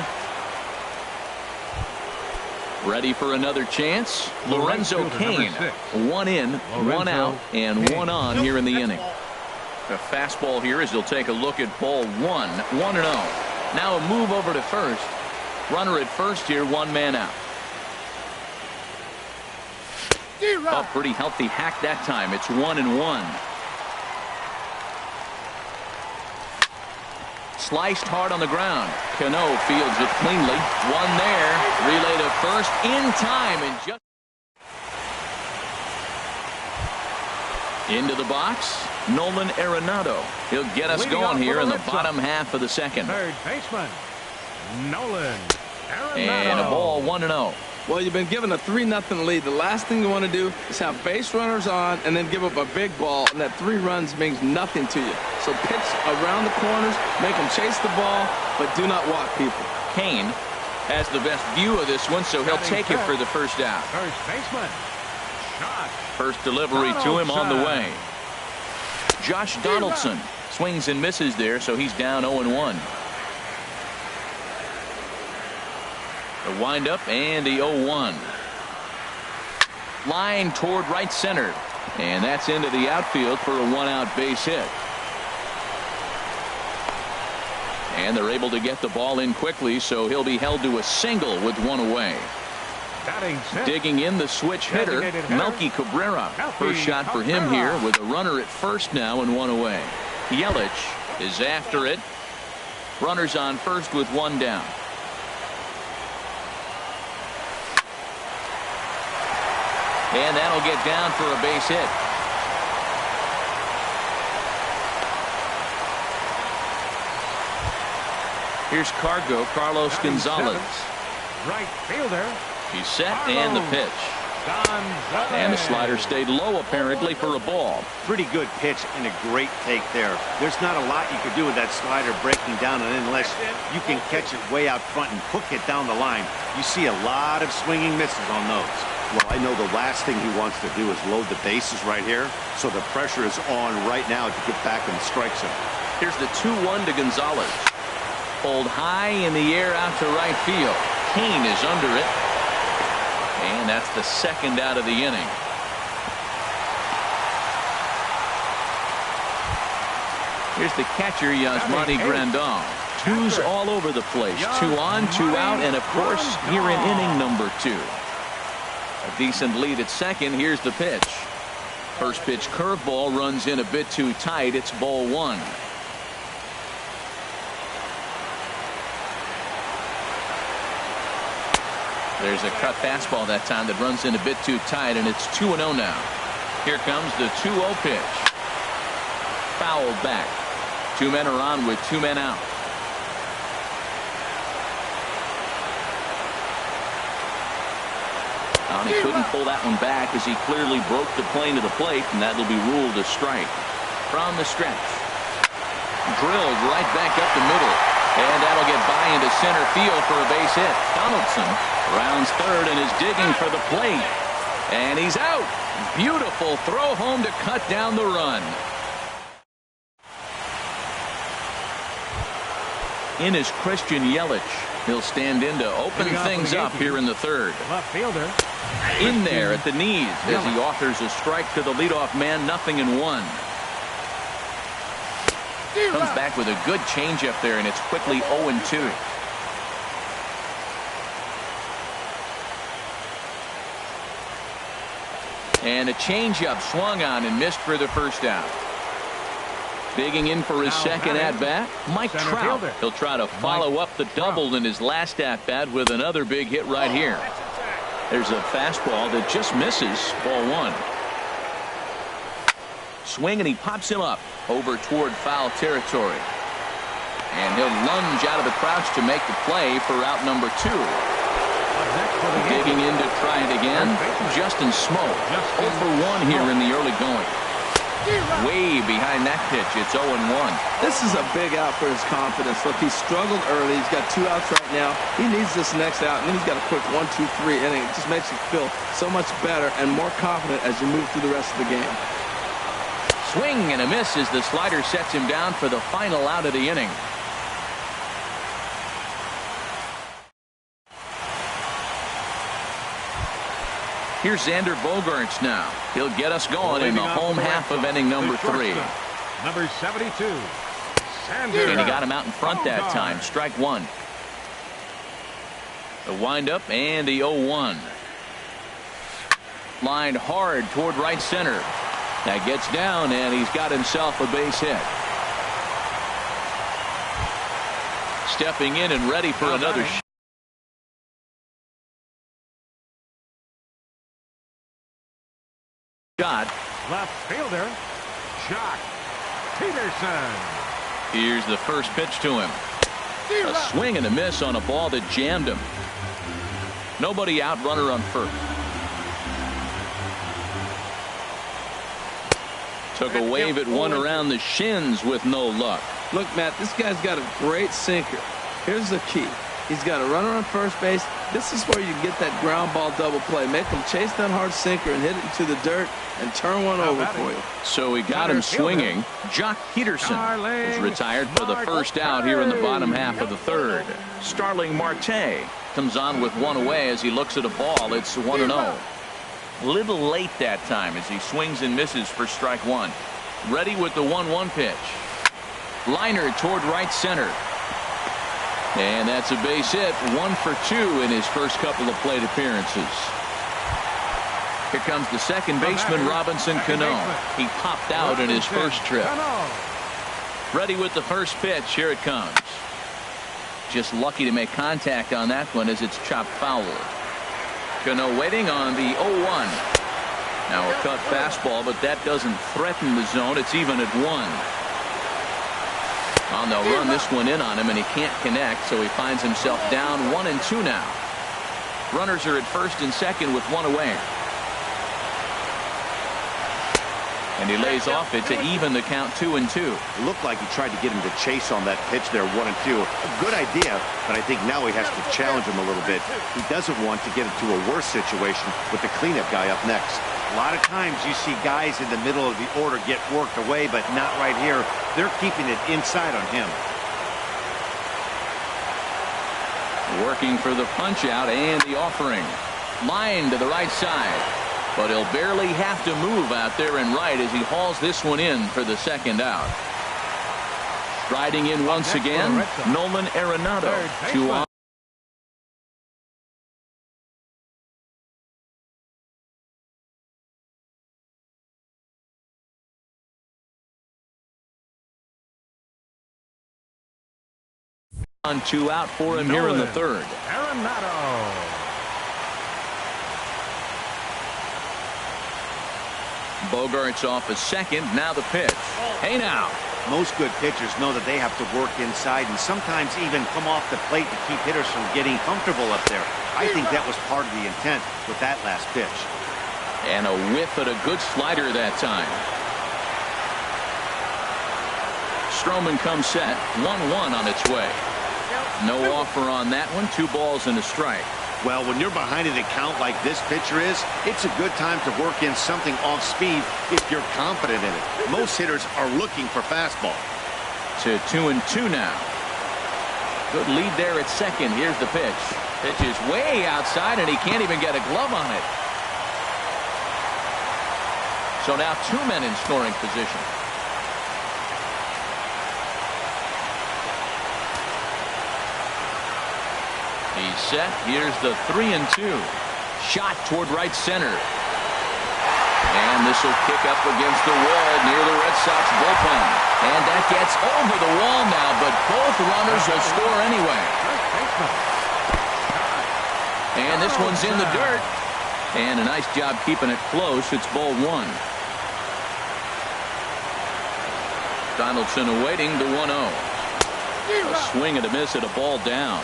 Ready for another chance. Lorenzo Cain. One in, one out, and one on here in the inning. A fastball here as he'll take a look at ball one. 1-0. Now a move over to first. Runner at first here, one man out. A pretty healthy hack that time. It's 1-1. Sliced hard on the ground. Cano fields it cleanly. One there. Relay to first in time. And just into the box. Nolan Arenado. He'll get us going here in the bottom half of the second. Third baseman. Nolan Arenado. And a ball 1-0. Well, you've been given a 3-0 lead. The last thing you want to do is have base runners on and then give up a big ball, and that 3 runs means nothing to you. So pitch around the corners, make them chase the ball, but do not walk people. Cain has the best view of this one, so he'll take it for the first out. First baseman. Shot. First delivery to him on the way. Josh Donaldson swings and misses there, so he's down 0-1. The windup and the 0-1. Line toward right center. And that's into the outfield for a one-out base hit. And they're able to get the ball in quickly, so he'll be held to a single with one away. Digging in the switch hitter, Melky Cabrera. First shot for him here with a runner at first now and one away. Yelich is after it. Runners on first with one down. And that'll get down for a base hit. Here's Carlos Gonzalez. Right fielder. He's set and the pitch. And the slider stayed low apparently for a ball. Pretty good pitch and a great take there. There's not a lot you could do with that slider breaking down, and unless you can catch it way out front and hook it down the line, you see a lot of swinging misses on those. Well, I know the last thing he wants to do is load the bases right here, so the pressure is on right now to get back in the strike zone. Here's the 2-1 to Gonzalez. Pulled high in the air out to right field. Cain is under it. And that's the second out of the inning. Here's the catcher, Yasmani Grandal. Twos all over the place. 2 on, 2 out, and of course, here in inning number 2. A decent lead at second. Here's the pitch. First pitch curveball runs in a bit too tight. It's ball 1. There's a cut fastball that time that runs in a bit too tight, and it's 2-0 now. Here comes the 2-0 pitch. Fouled back. 2 men are on with 2 men out. He couldn't pull that one back as he clearly broke the plane to the plate, and that'll be ruled a strike. From the stretch. Drilled right back up the middle. And that'll get by into center field for a base hit. Donaldson rounds third and is digging for the plate. And he's out. Beautiful throw home to cut down the run. In is Christian Yelich. He'll stand in to open things up here in the third. Left fielder. In there at the knees as he offers a strike to the leadoff man. 0-1. Comes back with a good changeup there, and it's quickly 0-2. And a changeup swung on and missed for the first out. Digging in for his second at-bat, Mike Trout. He'll try to follow up the double in his last at-bat with another big hit right here. There's a fastball that just misses, ball one. Swing, and he pops him up over toward foul territory. And he'll lunge out of the crouch to make the play for out number 2. Digging in to try it again, Justin Smoke. 0 for 1 here in the early going. Way behind that pitch. It's 0-1. This is a big out for his confidence. Look, he struggled early. He's got 2 outs right now. He needs this next out, and then he's got a quick 1, 2, 3 inning. It just makes you feel so much better and more confident as you move through the rest of the game. Swing and a miss as the slider sets him down for the final out of the inning. Here's Xander Bogaerts now. He'll get us going in the home half of inning number 3. Number 72, And he got him out in front that time. Strike 1. The windup and the 0-1. Lined hard toward right center. That gets down, and he's got himself a base hit. Stepping in and ready for another shot. left fielder, Jock Peterson. Here's the first pitch to him. A swing and a miss on a ball that jammed him. Nobody out, runner on first. Took a wave at one around the shins with no luck. Look, Matt, this guy's got a great sinker. Here's the key. He's got a runner on first base. This is where you get that ground ball double play. Make him chase that hard sinker and hit it into the dirt and turn one over for you. So we got him swinging. Jock Peterson is retired for the first out here in the bottom half of the third. Starling Marte comes on with one away as he looks at a ball. It's 1-0. A little late that time as he swings and misses for strike one. Ready with the 1-1 pitch. Liner toward right center. And that's a base hit. 1 for 2 in his first couple of plate appearances. Here comes the second baseman, Robinson Cano. He popped out in his first trip. Ready with the first pitch. Here it comes. Just lucky to make contact on that one as it's chopped foul. Cano waiting on the 0-1. Now a cut fastball, but that doesn't threaten the zone. It's even at 1. Well, they'll run this one in on him, and he can't connect, so he finds himself down 1-2 now. Runners are at first and second with one away. And he lays off it to even the count 2-2. It looked like he tried to get him to chase on that pitch there, 1-2. A good idea, but I think now he has to challenge him a little bit. He doesn't want to get into a worse situation with the cleanup guy up next. A lot of times you see guys in the middle of the order get worked away, but not right here. They're keeping it inside on him. Working for the punch out and the offering. Line to the right side. But he'll barely have to move out there and right as he hauls this one in for the second out. Striding in once again, Nolan Arenado. 2 on. On 2 out for him here in the third. Arenado. Bogaerts off a second. Now the pitch. Hey now. Most good pitchers know that they have to work inside and sometimes even come off the plate to keep hitters from getting comfortable up there. I think that was part of the intent with that last pitch. And a whiff at a good slider that time. Stroman comes set. 1-1 on its way. No offer on that one. 2 balls and a strike. Well, when you're behind an account like this pitcher is, it's a good time to work in something off speed if you're confident in it. Most hitters are looking for fastball. To 2-2 now. Good lead there at second. Here's the pitch. Pitch is way outside, and he can't even get a glove on it. So now 2 men in scoring position. He's set. Here's the 3-2. Shot toward right center. And this will kick up against the wall near the Red Sox bullpen. And that gets over the wall now, but both runners will score anyway. And this one's in the dirt. And a nice job keeping it close. It's ball one. Donaldson awaiting the 1-0. A swing and a miss at a ball down.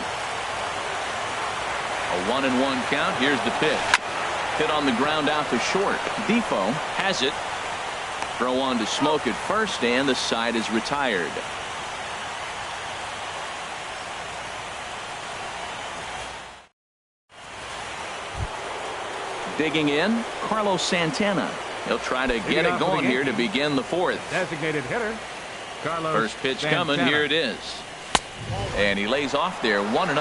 A 1-1 count. Here's the pitch. Hit on the ground out to short. Defoe has it. Throw on to Smoke at first, and the side is retired. Digging in, Carlos Santana. He'll try to get it going here to begin the fourth. Designated hitter, Carlos First pitch Santana. coming. Here it is. And he lays off there, 1-0.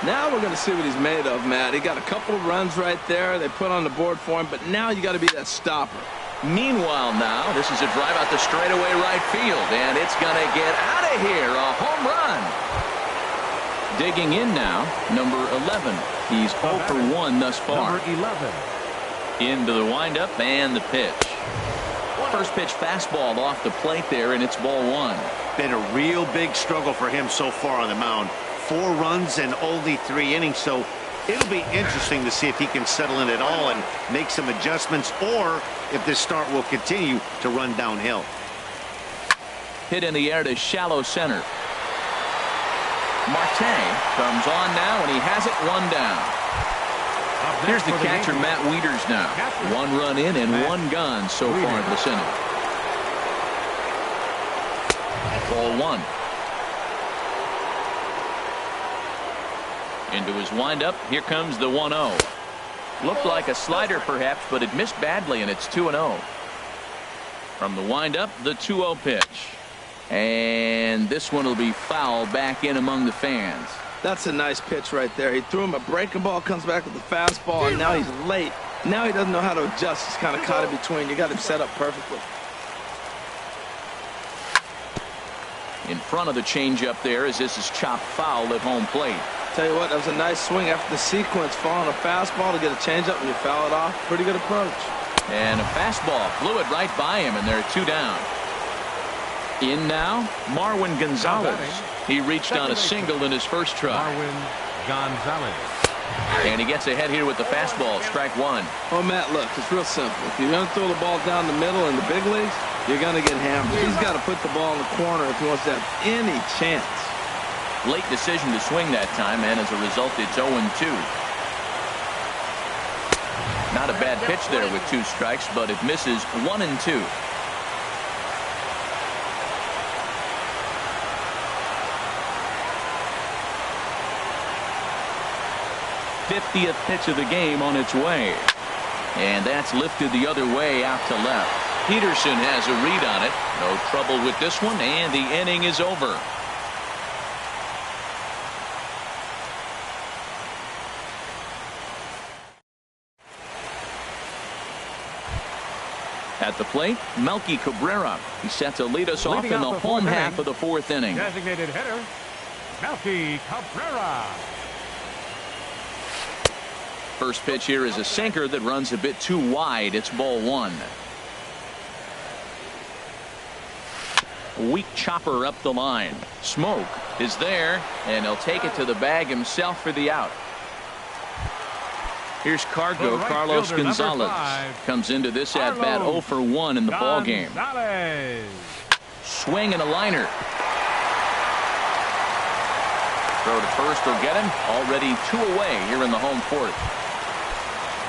Now we're going to see what he's made of, Matt. He got a couple of runs right there. They put on the board for him, but now you got to be that stopper. Meanwhile now, this is a drive out the straightaway right field, and it's going to get out of here. A home run. Digging in now, number 11. He's 0 for 1 thus far. Number 11. Into the windup and the pitch. First pitch fastball off the plate there, and it's ball one. Been a real big struggle for him so far on the mound. 4 runs and only 3 innings, so it'll be interesting to see if he can settle in at all and make some adjustments, or if this start will continue to run downhill. Hit in the air to shallow center. Marte comes on now, and he has it 1 down. Here's the catcher, Matt Wieters now. 1 run in and 1 gone so far in this inning. Ball 1. Into his windup. Here comes the 1-0. Looked like a slider perhaps, but it missed badly, and it's 2-0. From the windup, the 2-0 pitch. And this one will be foul back in among the fans. That's a nice pitch right there. He threw him a breaking ball, comes back with the fastball, and now he's late. Now he doesn't know how to adjust. He's kind of caught in between. You got him set up perfectly. In front of the changeup there as this is chopped foul at home plate. Tell you what, that was a nice swing after the sequence, following a fastball to get a changeup and you foul it off. Pretty good approach. And a fastball flew it right by him, and there are 2 down. In now, Marwin Gonzalez. He reached on a single in his first try. Marwin Gonzalez. And he gets ahead here with the fastball. Strike 1. Oh, Matt, look, it's real simple. If you're going to throw the ball down the middle in the big leagues, you're going to get hammered. He's got to put the ball in the corner if he wants to have any chance. Late decision to swing that time, and as a result, it's 0-2. Not a bad pitch there with 2 strikes, but it misses 1-2. '50th pitch of the game on its way. And that's lifted the other way out to left. Peterson has a read on it. No trouble with this one, and the inning is over. At the plate, Melky Cabrera. He's set to lead us off in the home half of the 4th inning. Designated hitter, Melky Cabrera. First pitch here is a sinker that runs a bit too wide. It's ball 1. Weak chopper up the line. Smoke is there, and he'll take it to the bag himself for the out. Here's Cargo. Right Carlos fielder, Gonzalez comes into this at bat 0 for 1 in the ball game. Swing and a liner. Throw to first will get him. Already 2 away here in the home 4th.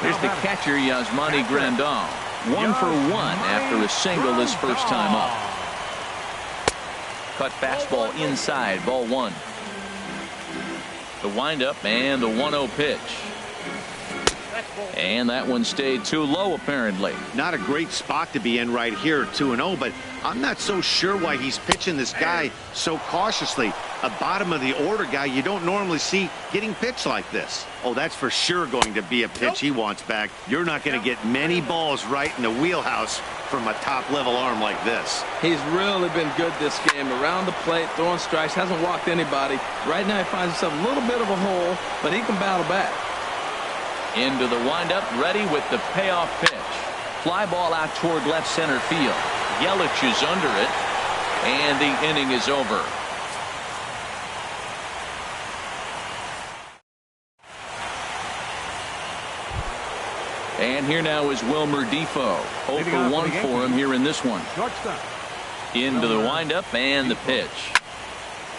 Here's the catcher, Yasmani Grandal. 1 for 1 after a single his first time up. Cut fastball inside, ball 1. The windup and the 1-0 pitch. And that one stayed too low, apparently. Not a great spot to be in right here, 2-0, but I'm not so sure why he's pitching this guy so cautiously. A bottom-of-the-order guy you don't normally see getting pitched like this. Oh, that's for sure going to be a pitch he wants back. You're not going to get many balls right in the wheelhouse from a top-level arm like this. He's really been good this game. Around the plate, throwing strikes, hasn't walked anybody. Right now he finds himself a little bit of a hole, but he can battle back. Into the windup, ready with the payoff pitch. Fly ball out toward left center field. Yelich is under it, and the inning is over. And here now is Wilmer Defoe. 0 for 1 for him here in this one. Into the windup and the pitch.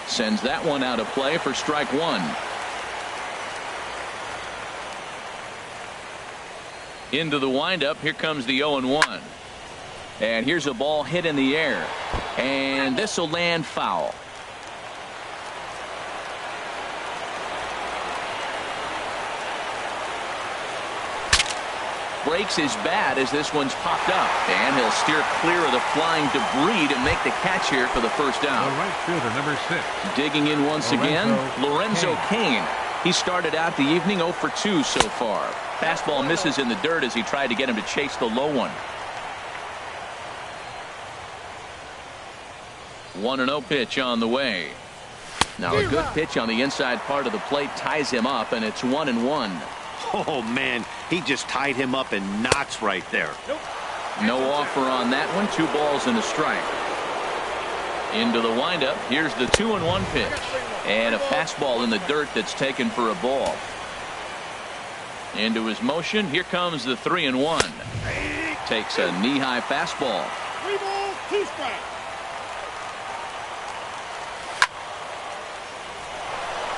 Sends that one out of play for strike one. Into the windup. Here comes the 0-1. And here's a ball hit in the air. And this will land foul. Breaks his bat as this one's popped up, and he'll steer clear of the flying debris to make the catch here for the first down. The right fielder, number 6. Digging in once again, Lorenzo Cain. He started out the evening 0 for 2 so far. Fastball misses in the dirt as he tried to get him to chase the low one. 1-0 pitch on the way. Now a good pitch on the inside part of the plate ties him up, and it's 1-1. Oh, man, he just tied him up in knots right there. No offer on that one. 2 balls and a strike. Into the windup. Here's the 2-1 pitch. And a fastball in the dirt that's taken for a ball. Into his motion. Here comes the 3-1. Takes a knee-high fastball. 3 balls, 2 strikes.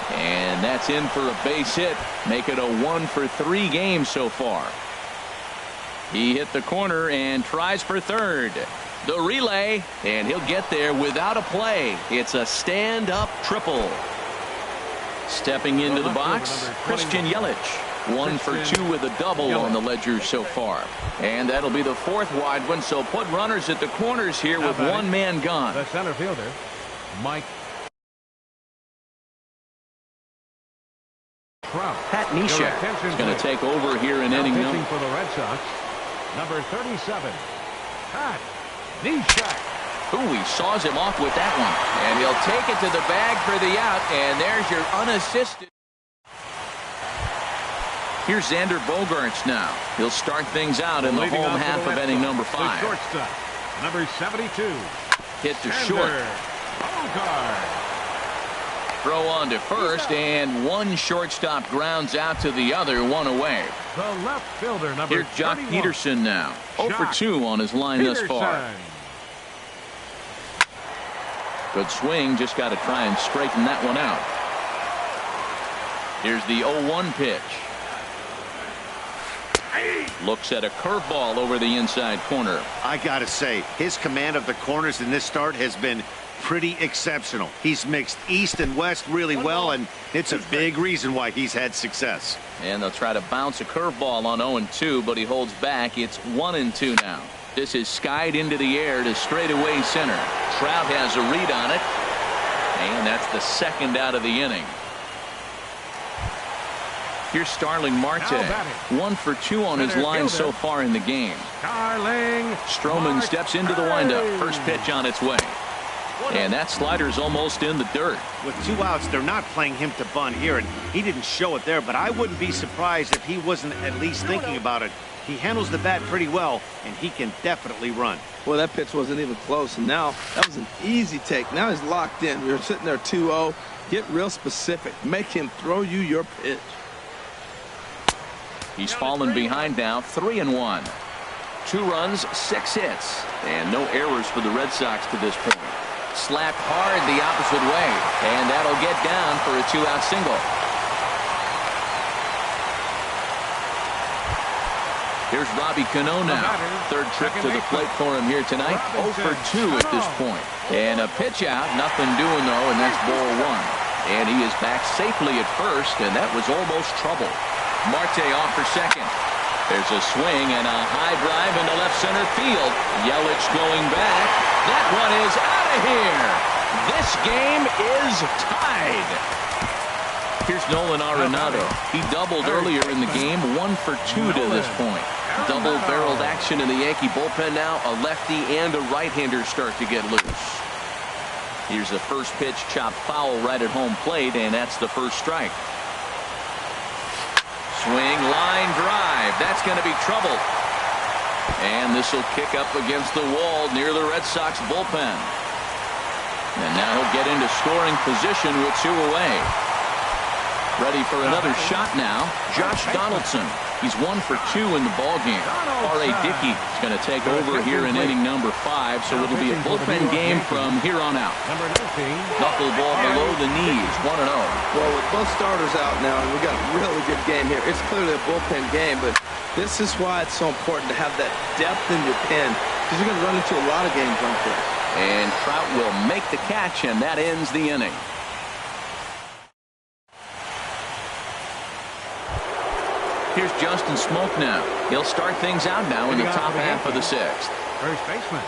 And that's in for a base hit. Make it a 1 for 3 game so far. He hit the corner and tries for third. The relay, and he'll get there without a play. It's a stand-up triple. Stepping into the box, Christian Yelich. 1 for 2 with a double on the ledger so far. And that'll be the 4th wide one, so put runners at the corners here with 1 man gone. The center fielder, Mike Trout. Pat Neshek is going to take over here in inning number. For the Red Sox, number 37, Pat Neshek. Ooh, he saws him off with that one. And he'll take it to the bag for the out, and there's your unassisted. Here's Xander Bogaerts now. He'll start things out in the home half of inning number 5. Shortstop, number 72. Hit to short. Bogaerts. Throw on to first, and 1 shortstop grounds out to the other, 1 away. The left fielder, number Here's Jock 31. Peterson now. 0 for 2 on his line thus far. Good swing, just got to try and straighten that one out. Here's the 0-1 pitch. Looks at a curveball over the inside corner. I gotta say, his command of the corners in this start has been pretty exceptional. He's mixed east and west really well, and it's a big reason why he's had success. And they'll try to bounce a curveball on 0-2, but he holds back. It's 1-2 now. This is skied into the air to straightaway center. Trout has a read on it, and that's the 2nd out of the inning. Here's Starling Marte. 1 for 2 on his line so far in the game. Stroman steps into the windup. First pitch on its way. And that slider's almost in the dirt. With 2 outs, they're not playing him to bunt here, and he didn't show it there, but I wouldn't be surprised if he wasn't at least thinking about it. He handles the bat pretty well, and he can definitely run. Well, that pitch wasn't even close, and now that was an easy take. Now he's locked in. You're sitting there 2-0. Get real specific. Make him throw you your pitch. He's fallen behind now, 3-1. 2 runs, 6 hits, and no errors for the Red Sox to this point. Slapped hard the opposite way, and that'll get down for a 2-out single. Here's Robbie Cano now. 3rd trip to the plate for him here tonight. 0 for 2 at this point. And a pitch out, nothing doing though, and that's ball 1. And he is back safely at first, and that was almost trouble. Marte off for second. There's a swing and a high drive into left center field. Yelich going back. That one is out of here. This game is tied. Here's Nolan Arenado. He doubled earlier in the game, 1 for 2 to this point. Double-barreled action in the Yankee bullpen now. A lefty and a right-hander start to get loose. Here's the first pitch, chopped foul right at home plate, and that's the first strike. Swing, line drive. That's going to be trouble. And this will kick up against the wall near the Red Sox bullpen. And now he'll get into scoring position with 2 away. Ready for another shot now. Josh Donaldson. He's 1 for 2 in the ballgame. R.A. Dickey is going to take over here in inning number 5, so it'll be a bullpen game from here on out. Knuckleball below the knees, 1-0. Well, with both starters out now, and we got a really good game here. It's clearly a bullpen game, but this is why it's so important to have that depth in your pen, because you're going to run into a lot of games like this. And Trout will make the catch, and that ends the inning. Here's Justin Smoke now. He'll start things out now in the top half of the 6th. First baseman,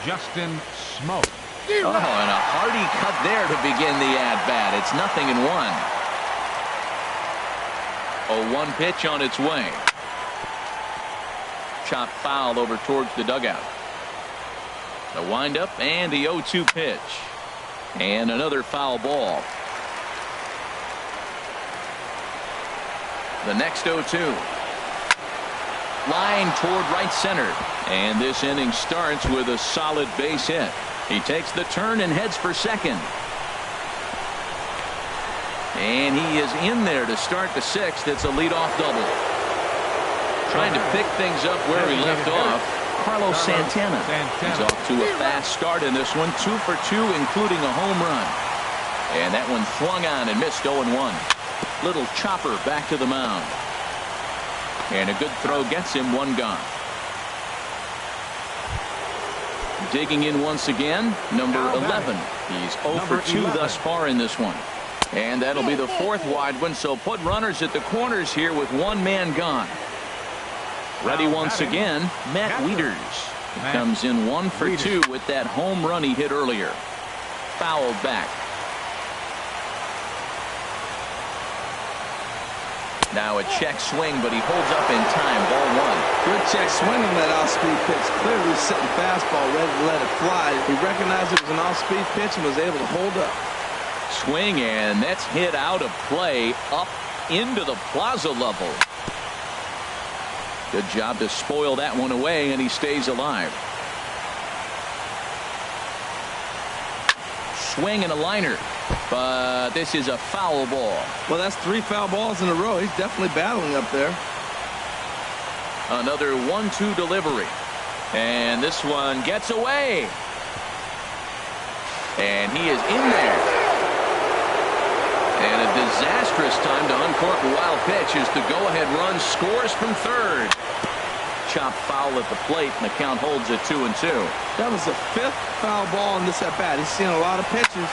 Justin Smoke. Oh, and a hearty cut there to begin the at-bat. It's 0-1. A 1 pitch on its way. Chopped foul over towards the dugout. The windup and the 0-2 pitch. And another foul ball. The next 0-2. Line toward right center. And this inning starts with a solid base hit. He takes the turn and heads for second. And he is in there to start the 6th. It's a leadoff double. Trying to pick things up where he left off. Carlos Santana. He's off to a fast start in this one. 2 for 2, including a home run. And that one swung on and missed 0-1. Little chopper back to the mound. And a good throw gets him 1 gone. Digging in once again, number 11. He's 0 for 2 thus far in this one. And that'll be the 4th wide one, so put runners at the corners here with 1 man gone. Ready once again, Matt Wieters. He comes in 1 for 2 with that home run he hit earlier. Fouled back. Now a check swing, but he holds up in time. Ball 1. Good check swing on that off-speed pitch. Clearly sitting fastball, ready to let it fly. He recognized it was an off-speed pitch and was able to hold up. Swing, and that's hit out of play up into the plaza level. Good job to spoil that one away, and he stays alive. Swing and a liner. But this is a foul ball. Well, that's 3 foul balls in a row. He's definitely battling up there. Another 1-2 delivery. And this one gets away. And he is in there. And a disastrous time to uncork a wild pitch as the go-ahead run scores from third. Chopped foul at the plate, and the count holds at 2-2. That was the 5th foul ball in this at-bat. He's seen a lot of pitches.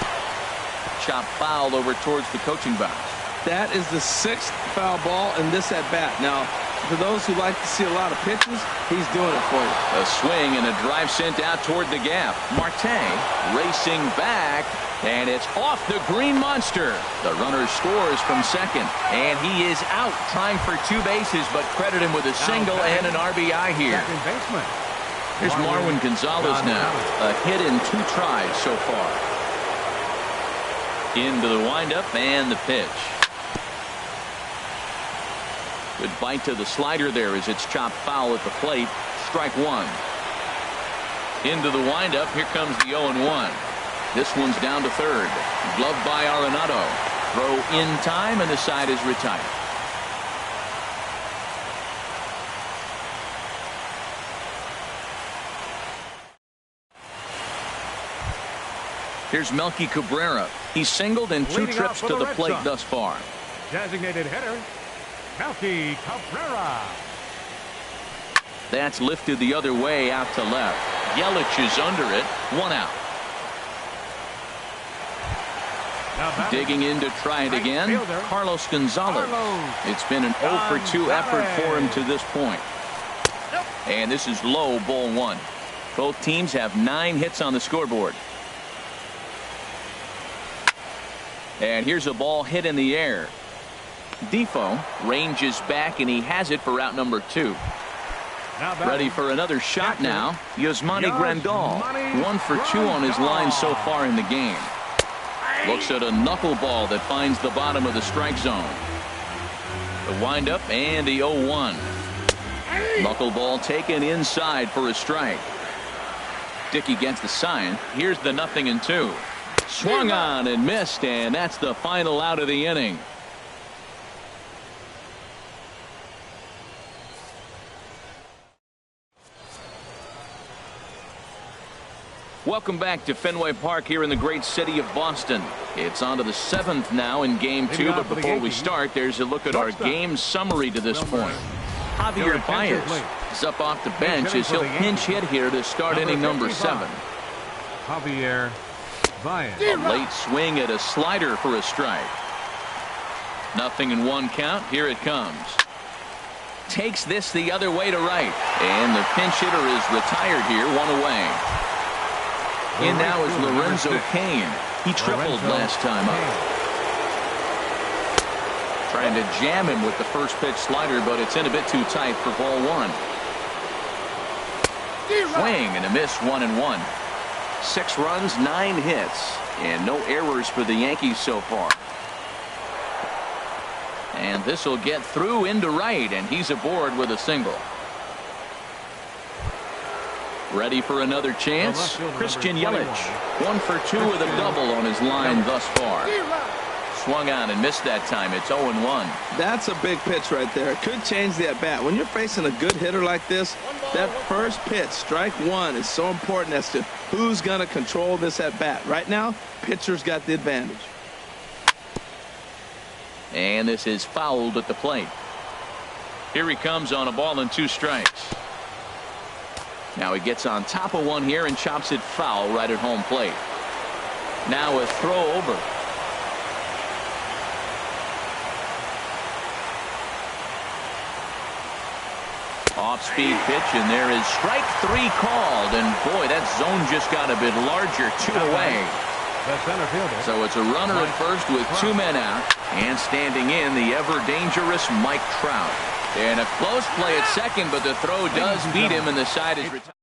Chopped foul over towards the coaching box. That is the 6th foul ball in this at-bat. Now, for those who like to see a lot of pitches, he's doing it for you. A swing and a drive sent out toward the gap. Marte racing back, and it's off the green monster. The runner scores from second, and he is out trying for 2 bases, but credit him with a single and an RBI here. Second baseman. Here's Marwin Gonzalez now. A hit in 2 tries so far. Into the windup and the pitch. Good bite to the slider there as it's chopped foul at the plate. Strike 1. Into the windup. Here comes the 0-1. This one's down to third. Gloved by Arenado. Throw in time, and the side is retired. Here's Melky Cabrera. He's singled in 2 trips to the plate thus far. Designated hitter, Melky Cabrera. That's lifted the other way out to left. Yelich is under it. 1 out. Digging in to try it again, Carlos Gonzalez. It's been an 0 for 2 effort for him to this point. And this is low, ball 1. Both teams have 9 hits on the scoreboard. And here's a ball hit in the air. Defoe ranges back, and he has it for out number 2. Ready for another shot now. Yasmani Grandal, 1 for 2 on his line so far in the game. Looks at a knuckleball that finds the bottom of the strike zone. The windup and the 0-1. Knuckleball taken inside for a strike. Dickey gets the sign. Here's the 0-2. Swung on and missed, and that's the final out of the inning. Welcome back to Fenway Park here in the great city of Boston. It's on to the 7th now in Game 2, but before we start, there's a look at our game summary to this point. Javier Baez is up off the bench as he'll pinch hit here to start inning number 7. Javier Baez. A late swing at a slider for a strike. 0-1 count. Here it comes. Takes this the other way to right, and the pinch hitter is retired here, 1 away. In now is Lorenzo Cain. He tripled last time up. Trying to jam him with the first pitch slider, but it's in a bit too tight for ball 1. Swing and a miss, 1-1. 6 runs, 9 hits, and no errors for the Yankees so far. And this will get through into right, and he's aboard with a single. Ready for another chance? Christian Yelich, 1 for 2 with a double on his line thus far. Swung on and missed that time. It's 0-1. That's a big pitch right there. It could change the at-bat. When you're facing a good hitter like this, that first pitch, strike 1, is so important as to who's going to control this at-bat. Right now, pitcher's got the advantage. And this is fouled at the plate. Here he comes on a ball and 2 strikes. Now he gets on top of one here and chops it foul right at home plate. Now a throw over. Off-speed pitch, and there is strike 3 called. And boy, that zone just got a bit larger. 2 away. So it's a runner at first with 2 men out, and standing in the ever-dangerous Mike Trout. And a close play at second, but the throw does beat him, and the side is retired.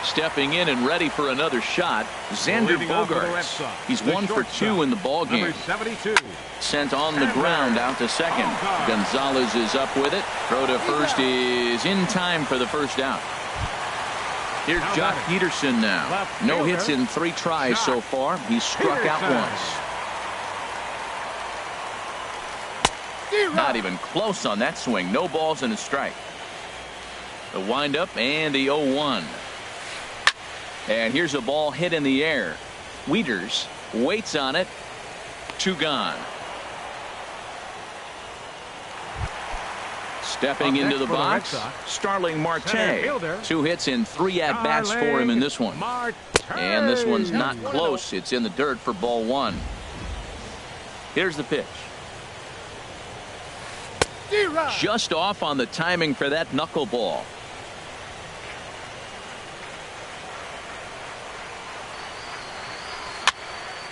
Stepping in and ready for another shot, Xander Bogaerts. He's 1 for 2 in the ballgame. Sent on the ground out to second. Gonzalez is up with it. Throw to first is in time for the first out. Here's Jock Peterson now. No hits in 3 tries so far. He's struck out once. Not even close on that swing. No balls and a strike. The windup and the 0-1. And here's a ball hit in the air. Wieters waits on it. 2 gone. Stepping into the box, Starling Marte. 2 hits and 3 at-bats for him in this one. And this one's not close. It's in the dirt for ball 1. Here's the pitch. Just off on the timing for that knuckleball.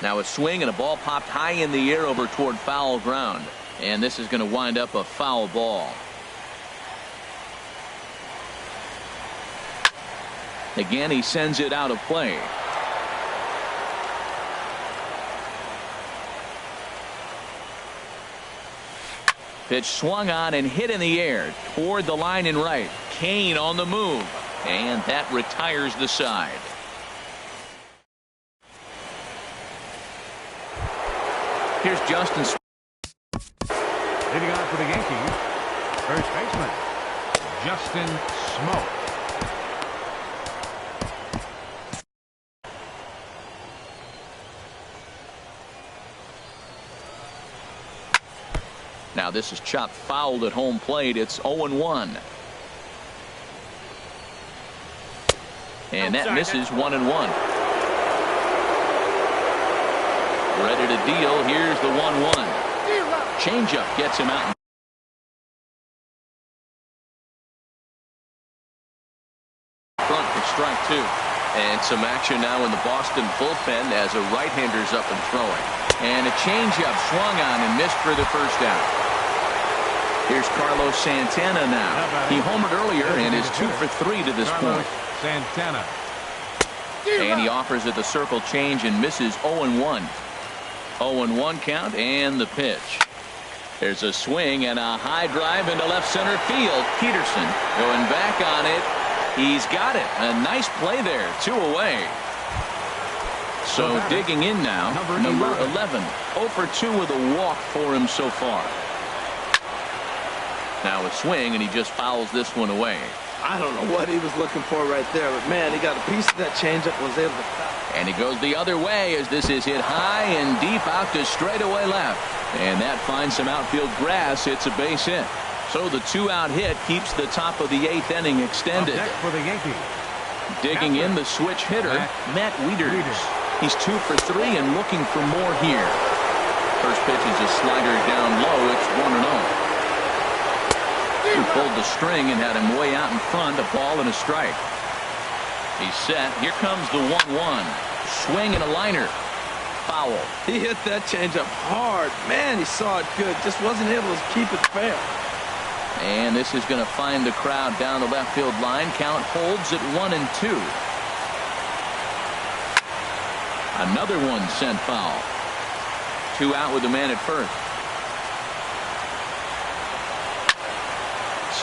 Now a swing and a ball popped high in the air over toward foul ground. And this is going to wind up a foul ball. Again, he sends it out of play. Pitch swung on and hit in the air toward the line and right. Cain on the move, and that retires the side. Here's Justin. Leading on for the Yankees, first baseman Justin Smoke. Now this is chopped fouled at home plate. It's 0-1. And that misses 1-1. Ready to deal. Here's the 1-1. Changeup gets him out. Front for strike 2. And some action now in the Boston bullpen as a right-hander's up and throwing. And a changeup swung on and missed for the first out. Here's Carlos Santana now. He homered earlier and is 2 for 3 to this point. Santana. And he offers at the circle change and misses 0-1. 0-1 count and the pitch. There's a swing and a high drive into left center field. Peterson going back on it. He's got it. A nice play there. 2 away. So digging in now, number 11. 0 for 2 with a walk for him so far. Now a swing, and he just fouls this one away. I don't know what he was looking for right there, but man, he got a piece of that changeup, was able to foul. And he goes the other way as this is hit high and deep out to straightaway left. And that finds some outfield grass. It's a base hit. So the 2-out hit keeps the top of the 8th inning extended. Up next for the Yankees. Digging in the switch hitter, Matt Wieters. He's 2 for 3 and looking for more here. First pitch is a slider down low. It's 1-0. He pulled the string and had him way out in front. A ball and a strike. He's set. Here comes the 1-1. Swing and a liner. Foul. He hit that changeup hard. Man, he saw it good. Just wasn't able to keep it fair. And this is going to find the crowd down the left field line. Count holds at 1-2. Another one sent foul. 2 out with the man at first.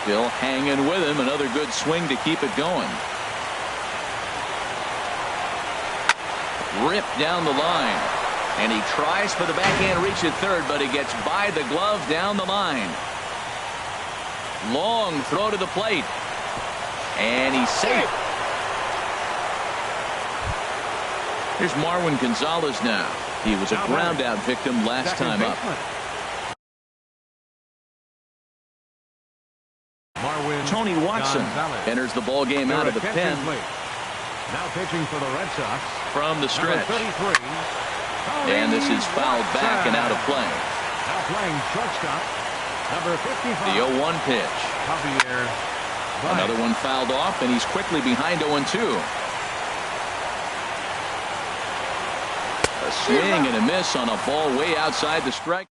Still hanging with him. Another good swing to keep it going. Ripped down the line. And he tries for the backhand reach at third, but he gets by the glove down the line. Long throw to the plate. And he's safe. Here's Marwin Gonzalez now. He was a ground out victim last time up. Tony Watson enters the ball game out of the pen. Now pitching for the Red Sox from the stretch. And this is fouled back and out of play. Now playing shortstop, number 55. The 0-1 pitch. Javier. Another one fouled off, and he's quickly behind 0-2. A swing and a miss on a ball way outside the strike.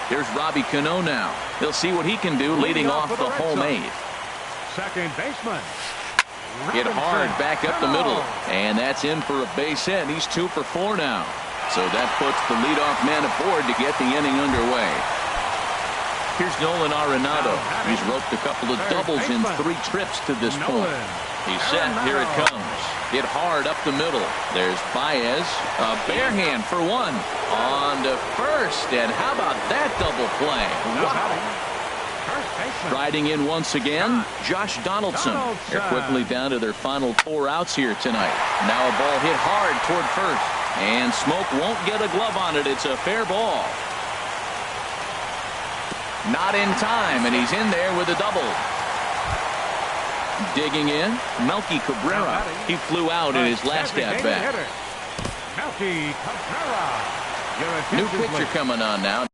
Here's Robbie Cano now. He'll see what he can do leading off the home 8th. Second baseman. Hit hard back up the middle. And that's in for a base hit. He's 2 for 4 now. So that puts the leadoff man aboard to get the inning underway. Here's Nolan Arenado. He's roped a couple of doubles in 3 trips to this point. He's set. Here it comes. Hit hard up the middle. There's Baez. A bare hand for 1. On to first. And how about that double play? Wow. Riding in once again, Josh Donaldson. They're quickly down to their final 4 outs here tonight. Now a ball hit hard toward first. And Smoke won't get a glove on it. It's a fair ball. Not in time, and he's in there with a double. Digging in, Melky Cabrera. He flew out in his last at-bat. New pitcher coming on now.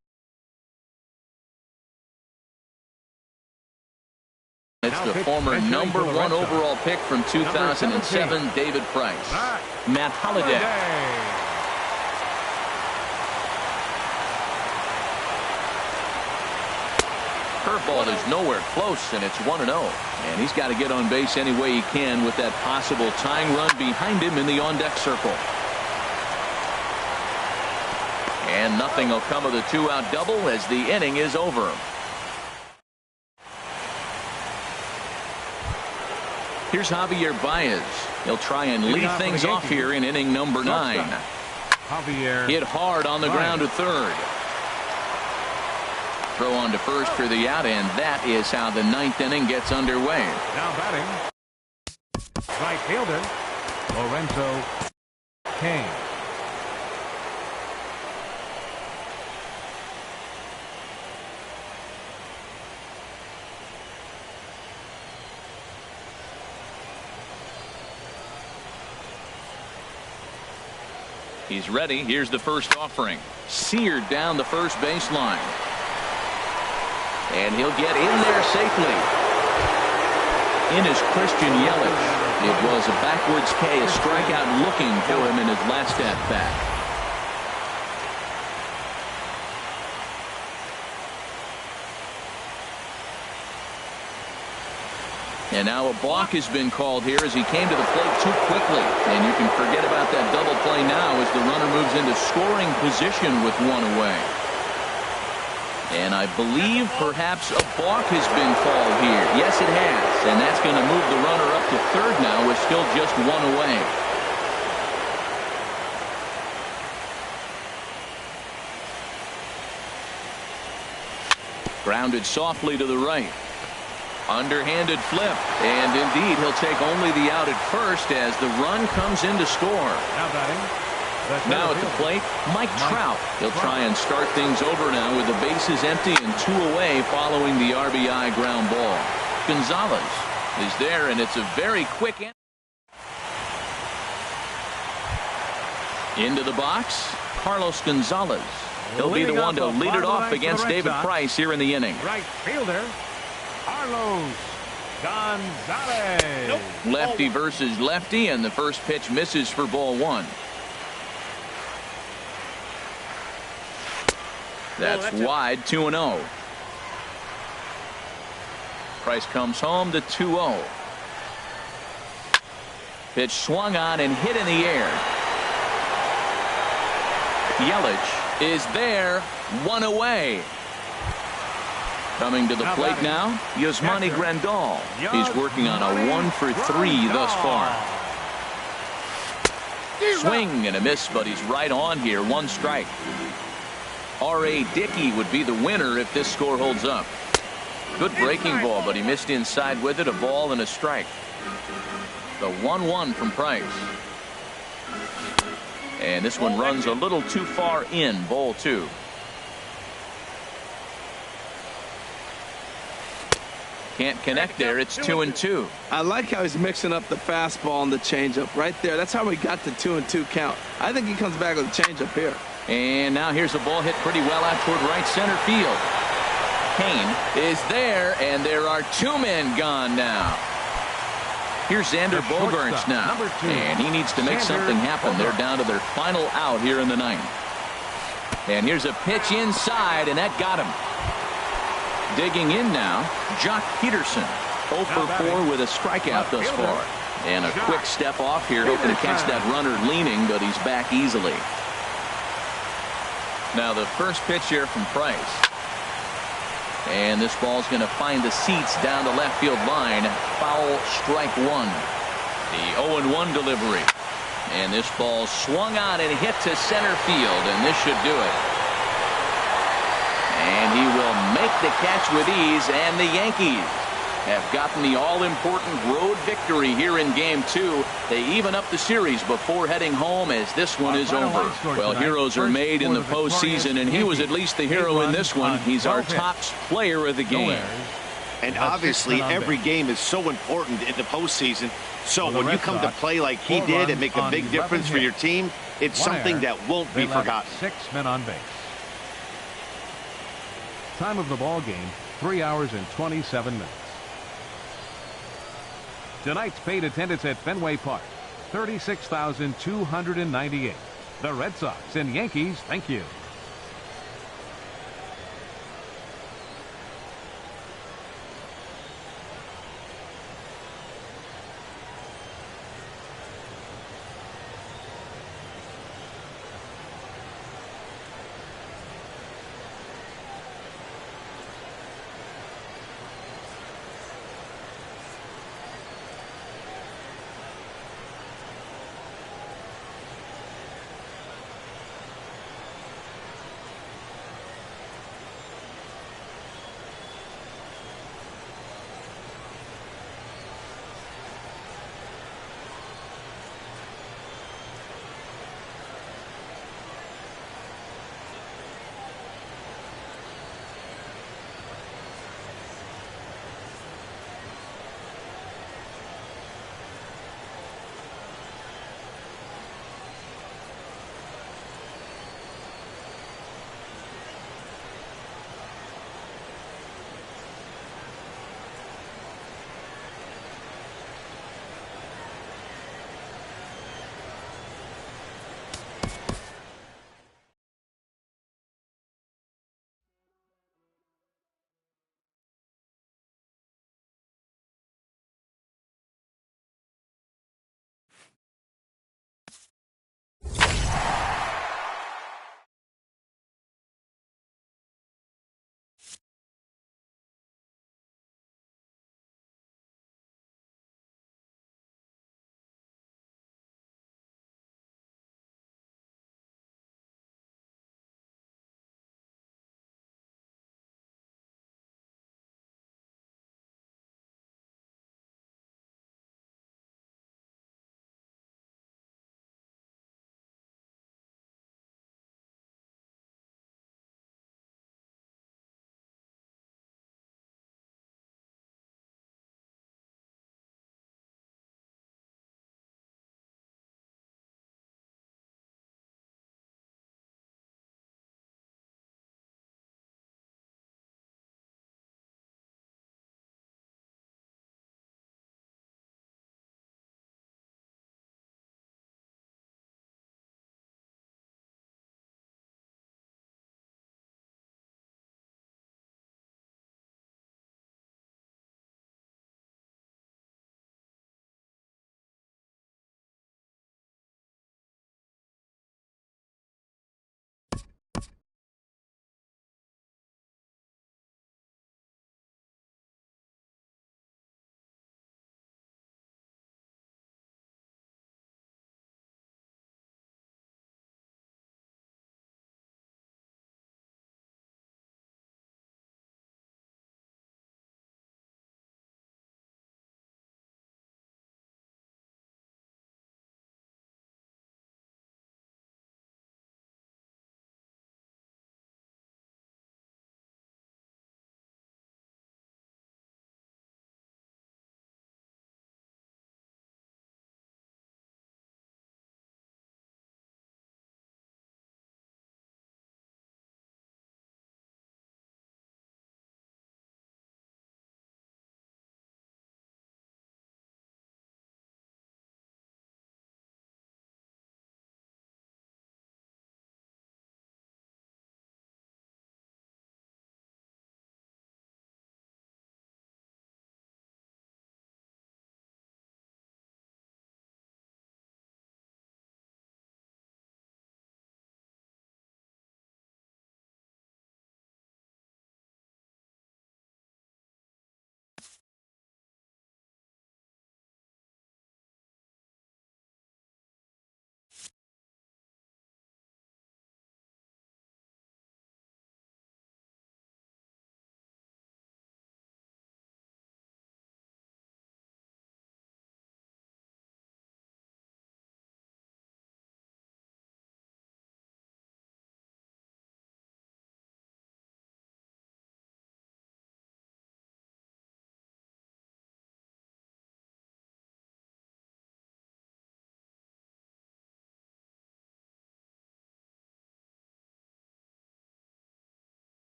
It's the former number 1 overall pick from 2007, David Price. Matt Holliday. Curveball is nowhere close, and it's 1-0. And he's got to get on base any way he can with that possible tying run behind him in the on-deck circle. And nothing will come of the 2-out double as the inning is over. Here's Javier Baez. He'll try and lead things off here in inning number 9. Hit hard on the ground to third. Throw on to first for the out, and that is how the 9th inning gets underway. Now batting, right fielder, Lorenzo Cain. He's ready. Here's the first offering. Seared down the first baseline. And he'll get in there safely. in is Christian Yelich. It was a backwards K, a strikeout looking for him in his last at-bat. And now a balk has been called here as he came to the plate too quickly. And you can forget about that double play now as the runner moves into scoring position with one away. And I believe perhaps a balk has been called here. Yes, it has. And that's going to move the runner up to third now with still just one away. Grounded softly to the right. Underhanded flip, and indeed he'll take only the out at first as the run comes in to score. Now batting. Now at the plate, Mike Trout. He'll try and start things over now with the bases empty and 2 away following the RBI ground ball. Gonzalez is there, and it's a very quick end. Into the box, Carlos Gonzalez. He'll be the one to lead it off against David Price here in the inning. Right fielder, Carlos Gonzalez. Nope. Lefty versus lefty, and the first pitch misses for ball 1. That's wide, 2-0. Price comes home to 2-0. Pitch swung on and hit in the air. Yelich is there, 1 away. Coming to the plate now, Yasmani Grandal. He's working on a 1 for 3 thus far. Swing and a miss, but he's right on here, 1 strike. R.A. Dickey would be the winner if this score holds up. Good breaking ball, but he missed inside with it, a ball and a strike. The 1-1 from Price. And this one runs a little too far in, ball 2. Can't connect there. It's 2-2. I like how he's mixing up the fastball and the changeup right there. That's how we got the 2-2 count. I think he comes back with a changeup here. And now here's a ball hit pretty well out toward right center field. Kane is there, and there are 2 men gone now. Here's Xander Bogaerts now, and he needs to make something happen. They're down to their final out here in the 9th. And here's a pitch inside, and that got him. Digging in now, Jock Peterson, 0 for 4 with a strikeout thus far. And a quick step off here, hoping to catch that runner leaning, but he's back easily. Now the first pitch here from Price. And this ball's going to find the seats down the left field line. Foul, strike 1. The 0-1 delivery. And this ball swung on and hit to center field, and this should do it. And he will make the catch with ease, and the Yankees have gotten the all-important road victory here in Game 2. They even up the series before heading home as this one is over. Well, heroes are made in the postseason, and he was at least the hero in this one. He's our top player of the game. And obviously, every game is so important in the postseason. So when you come to play like he did and make a big difference for your team, it's something that won't be forgotten. 6 men on base. Time of the ball game, 3 hours and 27 minutes. Tonight's paid attendance at Fenway Park, 36,298. The Red Sox and Yankees, thank you.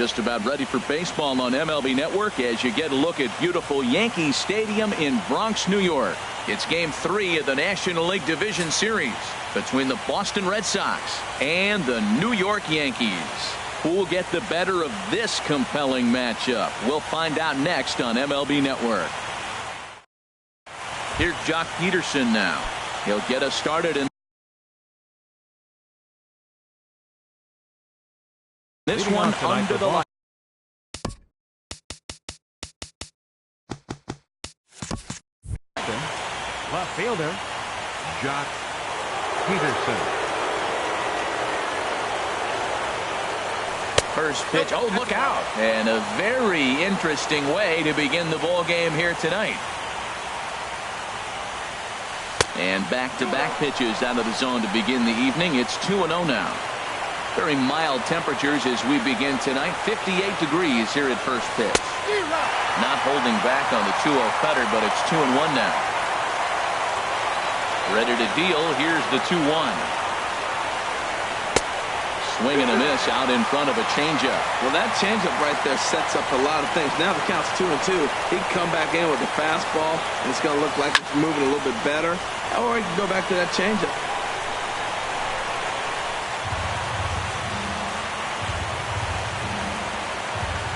Just about ready for baseball on MLB Network as you get a look at beautiful Yankee Stadium in Bronx, New York. It's Game 3 of the National League Division Series between the Boston Red Sox and the New York Yankees. Who will get the better of this compelling matchup? We'll find out next on MLB Network. Here's Jock Peterson now. He'll get us started in this one under the line. Left fielder, Jock Peterson. First pitch. Oh, look out. And a very interesting way to begin the ball game here tonight. And back-to-back pitches out of the zone to begin the evening. It's 2-0 now. Very mild temperatures as we begin tonight. 58 degrees here at first pitch. Not holding back on the 2-0 cutter, but it's 2-1 now. Ready to deal. Here's the 2-1. Swing and a miss out in front of a changeup. Well, that changeup right there sets up a lot of things. Now the count's 2-2. He can come back in with a fastball, and it's going to look like it's moving a little bit better. Or he can go back to that changeup.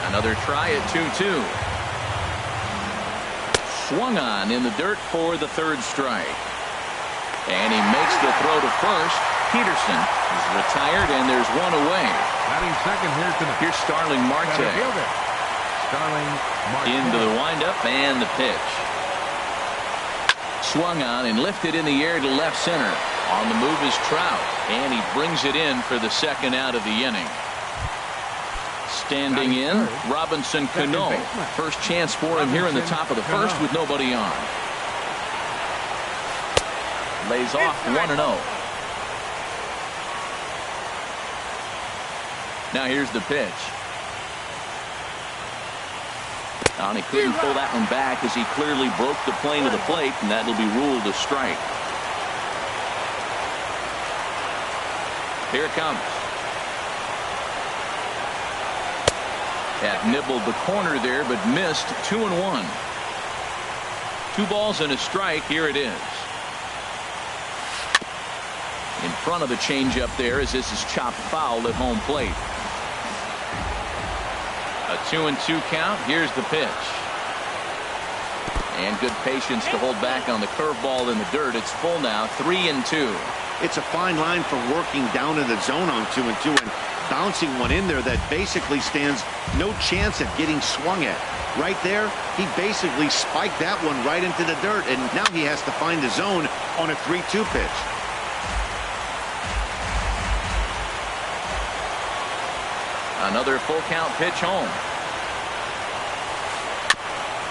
Another try at 2-2. Swung on in the dirt for the third strike. And he makes the throw to first. Peterson is retired, and there's one away. Batting second here tonight. Here's Starling Marte. Starling Marte. Into the windup and the pitch. Swung on and lifted in the air to left center. On the move is Trout, and he brings it in for the second out of the inning. Standing in, Robinson Cano. First chance for him here in the top of the first with nobody on. Lays off 1-0. Now here's the pitch. And he couldn't pull that one back as he clearly broke the plane of the plate, and that will be ruled a strike. Here it comes. That nibbled the corner there, but missed. 2-1. 2 balls and a strike. Here it is. In front of the changeup there as this is chopped foul at home plate. A 2-2 count. Here's the pitch. And good patience to hold back on the curveball in the dirt. It's full now. 3-2. It's a fine line for working down in the zone on 2-2 and bouncing one in there that basically stands no chance at getting swung at. Right there, he basically spiked that one right into the dirt, and now he has to find the zone on a 3-2 pitch. Another full count pitch home.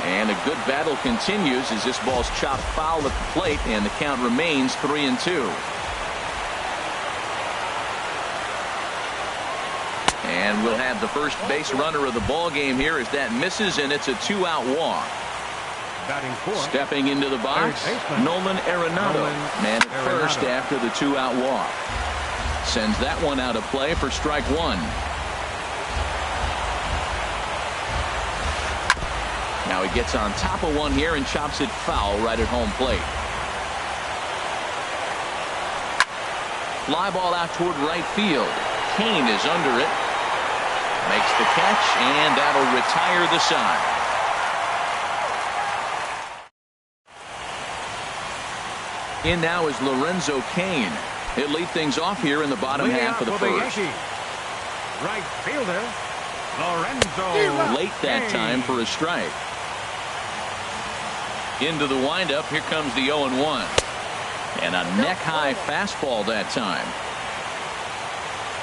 And a good battle continues as this ball's chopped foul at the plate, and the count remains 3-2. And we'll have the first base runner of the ball game here as that misses, and it's a 2-out walk. Stepping into the box, Nolan Arenado. Man at first after the 2-out walk. Sends that one out of play for strike 1. Now he gets on top of one here and chops it foul right at home plate. Fly ball out toward right field. Kane is under it. Makes the catch, and that'll retire the side. In now is Lorenzo Kane. He'll lead things off here in the bottom half of the first. Right fielder, Lorenzo. Late that time for a strike. Into the windup. Here comes the 0-1. And a neck-high fastball that time.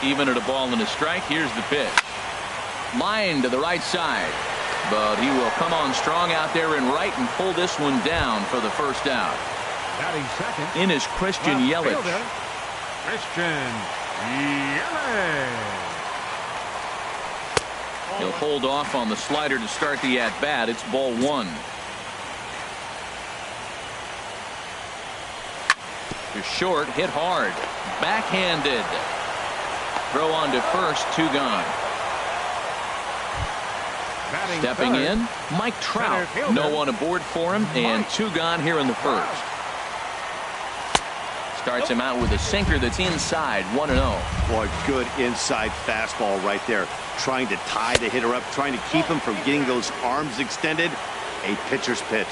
Even at a ball and a strike. Here's the pitch. Line to the right side. But he will come on strong out there in right and pull this one down for the first out. In is Christian Yelich. Christian Yelich. He'll hold off on the slider to start the at-bat. It's ball 1. To short, hit hard. Backhanded. Throw on to first, 2 gone. Stepping in, Mike Trout. No one aboard for him, and 2 gone here in the first. Starts him out with a sinker that's inside, 1-0. Boy, good inside fastball right there. Trying to tie the hitter up, trying to keep him from getting those arms extended. A pitcher's pitch.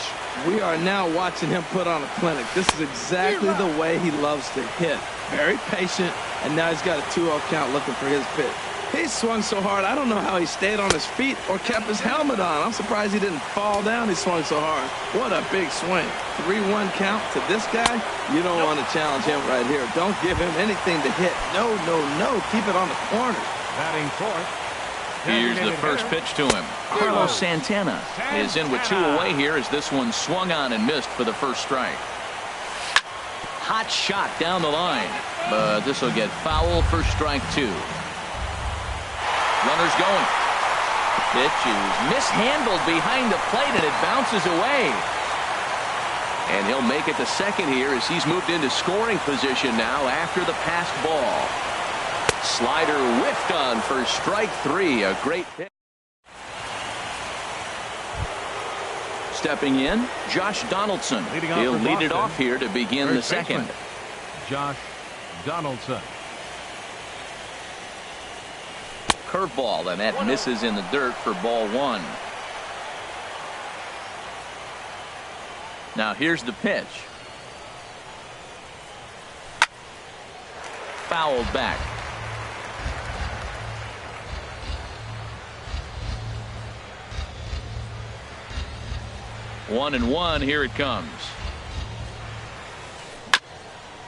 We are now watching him put on a clinic. This is exactly the way he loves to hit. Very patient, and now he's got a 2-0 count looking for his pitch. He swung so hard, I don't know how he stayed on his feet or kept his helmet on. I'm surprised he didn't fall down. He swung so hard. What a big swing. 3-1 count to this guy. You don't want to challenge him right here. Don't give him anything to hit. No, no, no. Keep it on the corner. Batting fourth. Here's the first pitch to him. Carlos Santana is in with 2 away here as this one swung on and missed for the first strike. Hot shot down the line, but this will get foul for strike 2. Runners going. Pitch is mishandled behind the plate, and it bounces away. And he'll make it to second here as he's moved into scoring position now after the passed ball. Slider whiffed on for strike 3. A great pitch. Stepping in, Josh Donaldson. He'll lead it off here to begin the second. Josh Donaldson. Curveball, and that misses in the dirt for ball 1. Now here's the pitch. Fouled back. One and one, here it comes.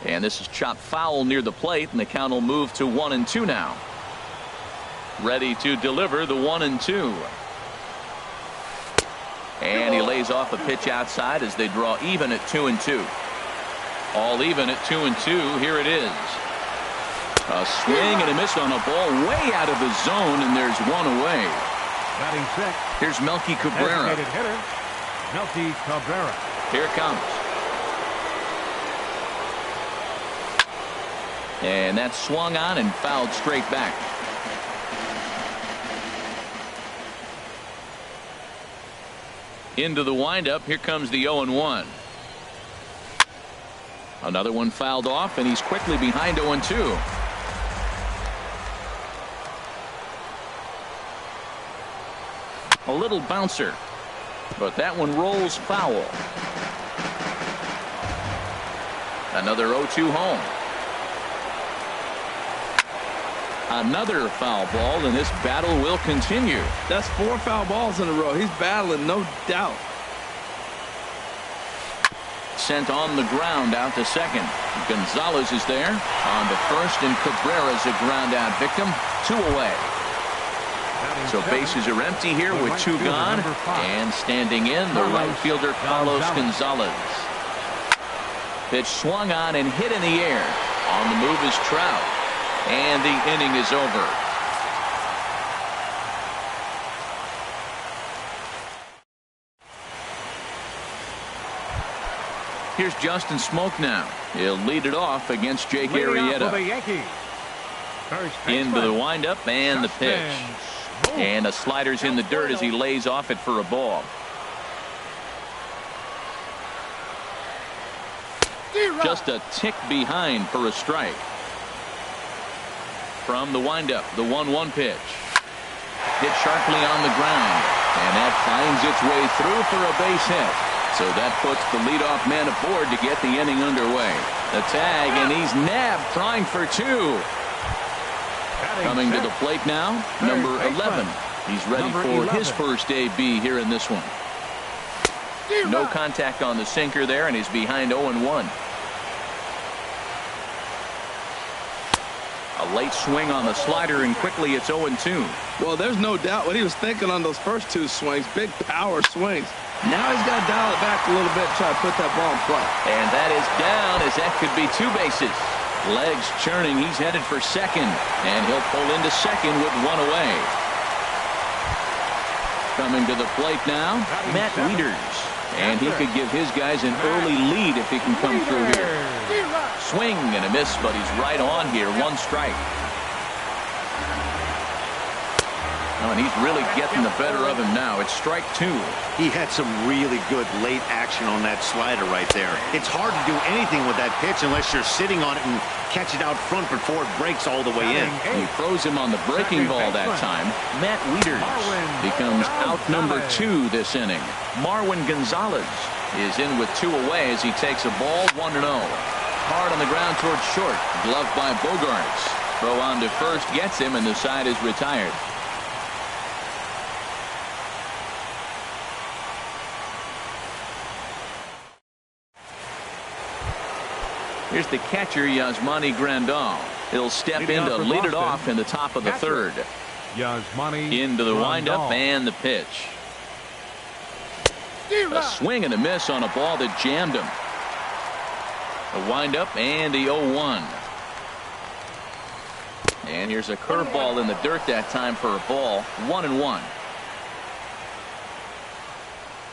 And this is chopped foul near the plate, and the count will move to 1-2 now. Ready to deliver the 1-2. And he lays off a pitch outside as they draw even at 2-2. All even at 2-2. Here it is. A swing and a miss on a ball way out of the zone, and there's 1 away. Batting sixth. Here's Melky Cabrera. Designated hitter, Melky Cabrera. Here it comes. And that swung on and fouled straight back. Into the windup. Here comes the 0-1. Another one fouled off, and he's quickly behind 0-2. A little bouncer, but that one rolls foul. Another 0-2 home. Another foul ball, and this battle will continue. That's 4 foul balls in a row. He's battling, no doubt. Sent on the ground out to second. Gonzalez is there on the first, and Cabrera's a ground out victim. 2 away. So bases are empty here with 2 gone, and standing in the right fielder Carlos Gonzalez. Pitch swung on and hit in the air. On the move is Trout, and the inning is over. Here's Justin Smoke now. He'll lead it off against Jake Arrieta. Into the windup and the pitch. And the slider's in the dirt as he lays off it for a ball. Just a tick behind for a strike. From the windup, the 1-1 pitch. Hit sharply on the ground. And that finds its way through for a base hit. So that puts the leadoff man aboard to get the inning underway. The tag, and he's nabbed, trying for 2. Coming to the plate now, number 11. He's ready for his first AB here in this one. No contact on the sinker there, and he's behind 0-1. A late swing on the slider, and quickly it's 0-2. Well, there's no doubt what he was thinking on those first 2 swings. Big power swings. Now he's got to dial it back a little bit and try to put that ball in play. And that is down, as that could be 2 bases. Legs churning. He's headed for second, and he'll pull into second with 1 away. Coming to the plate now, Matt Wieters. And he could give his guys an early lead if he can come through here. Swing and a miss, but he's right on here. 1 strike. Oh, and he's really getting the better of him now. It's strike 2. He had some really good late action on that slider right there. It's hard to do anything with that pitch unless you're sitting on it and catch it out front before it breaks all the way in. He froze him on the breaking ball that time. Matt Wieters becomes out number 2 this inning. Marwin Gonzalez is in with 2 away as he takes a ball 1-0. Hard on the ground towards short. Gloved by Bogarts. Throw on to first gets him, and the side is retired. Here's the catcher, Yasmani Grandal. He'll step in to lead it off in the top of the third. Yasmani into the windup and the pitch. A swing and a miss on a ball that jammed him. The windup and the 0-1. And here's a curveball in the dirt that time for a ball. 1-1.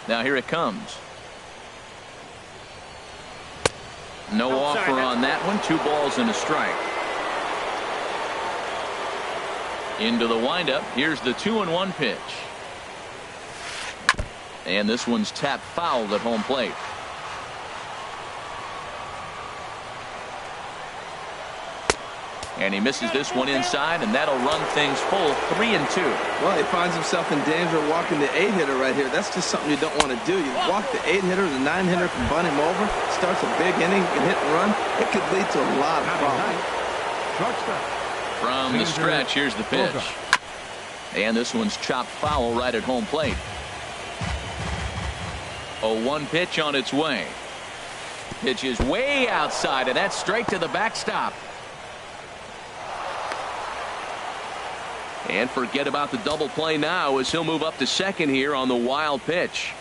Now here it comes. No offer on that one. 2 balls and a strike. Into the windup. Here's the 2-1 pitch. And this one's tapped foul at home plate. And he misses this one inside, and that'll run things full 3-2. Well, he finds himself in danger of walking the 8-hitter right here. That's just something you don't want to do. You walk the 8-hitter, the 9-hitter can bunt him over. Starts a big inning, can hit and run. It could lead to a lot of problems. From the stretch, here's the pitch. And this one's chopped foul right at home plate. 0-1 pitch on its way. Pitch is way outside, and that's straight to the backstop. And forget about the double play now as he'll move up to second here on the wild pitch.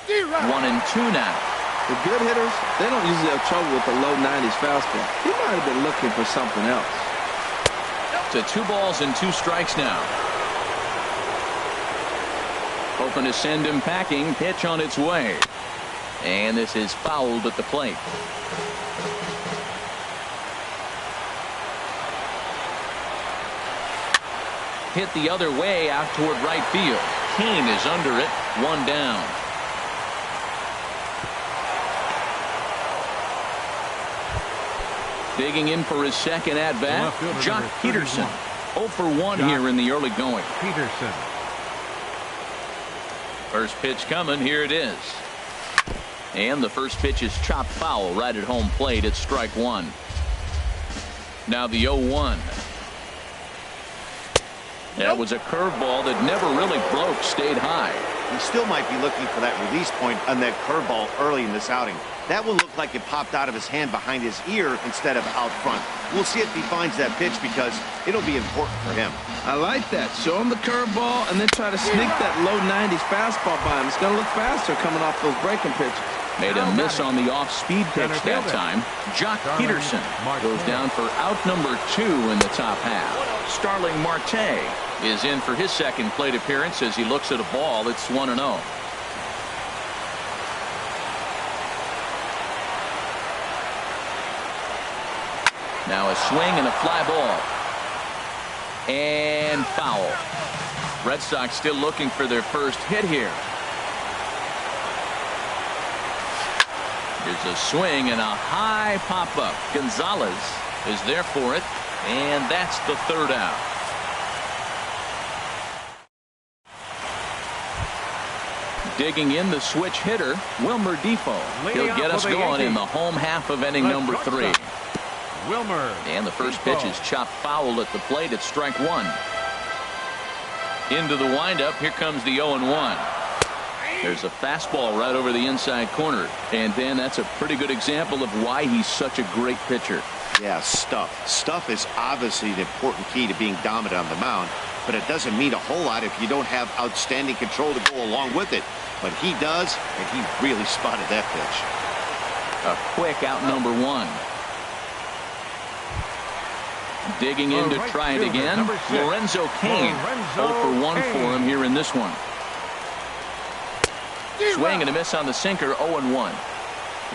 1-2 now. The good hitters, they don't usually have trouble with the low 90s fastball. He might have been looking for something else. To 2 balls and 2 strikes now. Hoping to send him packing. Pitch on its way. And this is fouled at the plate. Hit the other way out toward right field. Kane is under it. 1 down. Digging in for his second at bat, Jock Peterson. 0 for 1 here in the early going. Peterson. First pitch coming. Here it is. And the first pitch is chopped foul right at home plate. It's strike 1. Now the 0-1. That was a curveball that never really broke, stayed high. He still might be looking for that release point on that curveball early in this outing. That one looked like it popped out of his hand behind his ear instead of out front. We'll see if he finds that pitch because it'll be important for him. I like that. Show him the curveball and then try to sneak that low 90s fastball by him. It's going to look faster coming off those breaking pitches. Made a miss on the off-speed pitch that time. Jock Peterson goes down for out number 2 in the top half. Starling Marte is in for his second plate appearance as he looks at a ball. It's 1-0. Now a swing and a fly ball. And foul. Red Sox still looking for their first hit here. Here's a swing and a high pop-up. Gonzalez is there for it, and that's the 3rd out. Digging in the switch hitter, Wilmer Defoe. He'll get us going in the home half of inning number 3. Wilmer. And the first pitch is chopped foul at the plate. It's strike 1. Into the windup. Here comes the 0-1. There's a fastball right over the inside corner. And Dan, that's a pretty good example of why he's such a great pitcher. Yeah, stuff. Stuff is obviously an important key to being dominant on the mound, but it doesn't mean a whole lot if you don't have outstanding control to go along with it. But he does, and he really spotted that pitch. A quick out number 1. Digging in to try it again. Lorenzo Cain. 0 for 1 for him here in this one. Swing and a miss on the sinker. 0-1.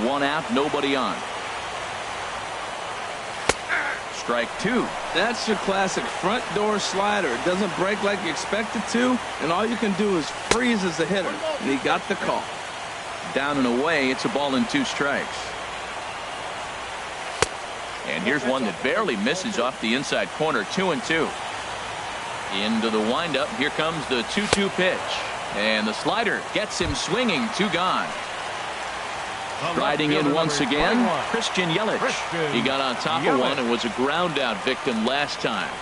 1 out, nobody on. strike two. That's your classic front door slider. It doesn't break like you expect it to, and all you can do is freeze as a hitter. And he got the call. Down and away, it's a ball and 2 strikes. And here's one that barely misses off the inside corner. 2-2. Into the windup. Here comes the 2-2 pitch. And the slider gets him swinging. 2 gone. Riding in once again, Christian Yelich. He got on top of one and was a ground out victim last time.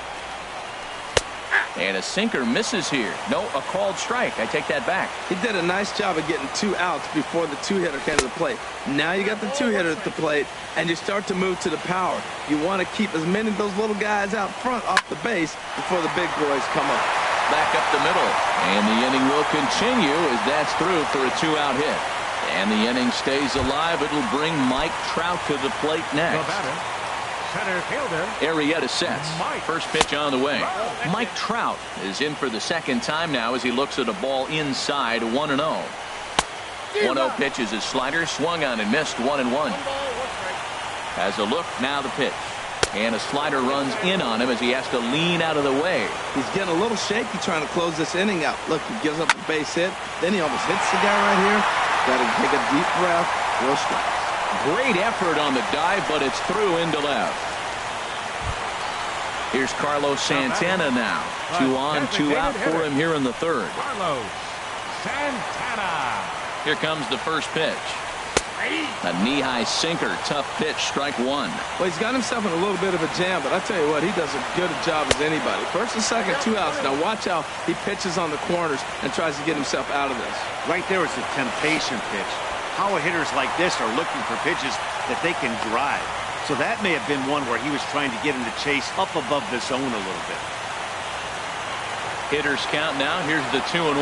And a sinker misses here. No, a called strike. I take that back. He did a nice job of getting 2 outs before the 2-hitter came to the plate. Now you got the 2-hitter at the plate, and you start to move to the power. You want to keep as many of those little guys out front off the base before the big boys come up. Back up the middle. And the inning will continue as that's through for a 2-out hit. And the inning stays alive. It'll bring Mike Trout to the plate next. Center fielder Arrieta sets. First pitch on the way. Mike Trout is in for the second time now as he looks at a ball inside. 1-0. 1-0 pitch is his slider. Swung on and missed. 1-1. Has a look. Now the pitch. And a slider runs in on him as he has to lean out of the way. He's getting a little shaky trying to close this inning out. Look, he gives up a base hit. Then he almost hits the guy right here. Got to take a deep breath. 4 strikes. Great effort on the dive, but it's through into left. Here's Carlos Santana now. 2 on, 2 out for him here in the third. Carlos Santana. Here comes the first pitch. A knee-high sinker. Tough pitch. Strike 1. Well, he's got himself in a little bit of a jam, but I tell you what, he does as good a job as anybody. First and second, 2 outs. Now watch how he pitches on the corners and tries to get himself out of this. Right there is a temptation pitch. How hitters like this are looking for pitches that they can drive. So that may have been one where he was trying to get him to chase up above the zone a little bit. Hitters count now. Here's the 2-1.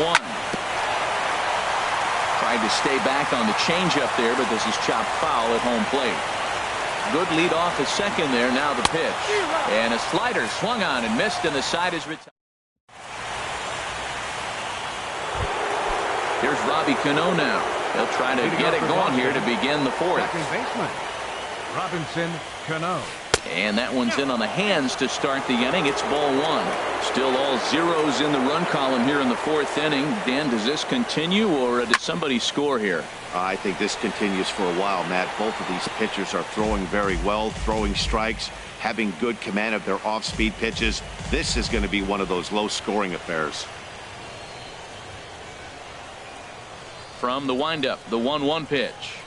Tried to stay back on the changeup there, but this is chopped foul at home plate. Good lead off the second there. Now the pitch. And a slider swung on and missed, and the side is retired. Here's Robbie Cano now. He'll try to get it going here to begin the fourth. Second baseman Robinson Cano. And that one's in on the hands to start the inning. It's ball 1. Still all zeros in the run column here in the 4th inning. Dan, does this continue, or did somebody score here? I think this continues for a while, Matt. Both of these pitchers are throwing very well, throwing strikes, having good command of their off-speed pitches. This is going to be one of those low-scoring affairs. From the windup, the 1-1 pitch.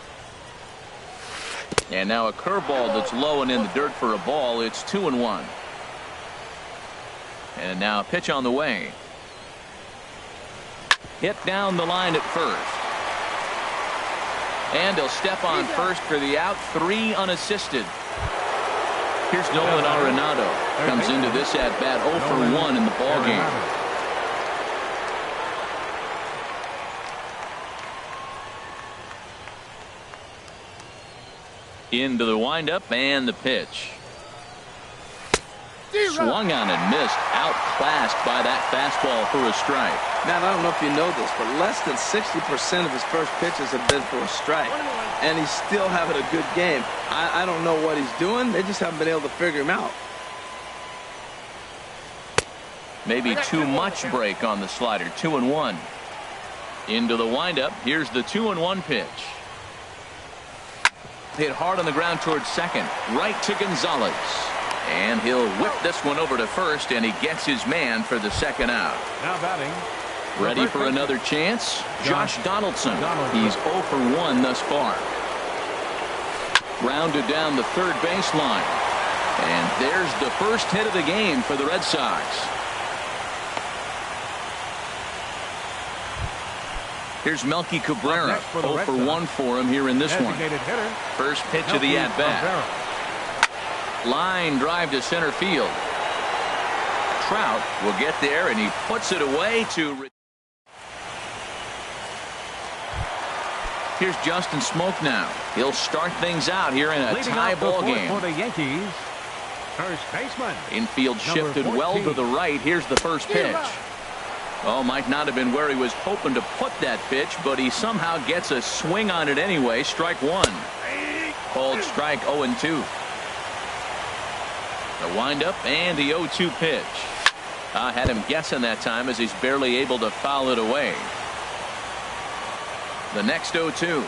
And now a curveball that's low and in the dirt for a ball. It's 2-1. And now a pitch on the way. Hit down the line at first. And he'll step on first for the out. 3 unassisted. Here's Nolan Arenado. Comes into this at bat 0 for 1 in the ball game. Into the windup and the pitch. Swung on and missed. Outclassed by that fastball for a strike. Matt, I don't know if you know this, but less than 60% of his first pitches have been for a strike. And he's still having a good game. I don't know what he's doing. They just haven't been able to figure him out. Maybe too much break on the slider. 2-1. Into the windup. Here's the 2-1 pitch. Hit hard on the ground towards second. Right to Gonzalez. And he'll whip this one over to first, and he gets his man for the second out. Now batting. Ready for another chance? Josh Donaldson. He's 0 for 1 thus far. Rounded down the third baseline. And there's the first hit of the game for the Red Sox. Here's Melky Cabrera. 0 for 1 for him here in this one. First pitch of the at-bat. Line drive to center field. Trout will get there, and he puts it away to... Here's Justin Smoke now. He'll start things out here in a tie ball game. For the Yankees, first baseman. Infield shifted well to the right. Here's the first pitch. Oh, might not have been where he was hoping to put that pitch, but he somehow gets a swing on it anyway. Strike 1. Called strike 0-2. The windup and the 0-2 pitch. Had him guessing that time as he's barely able to foul it away. The next 0-2.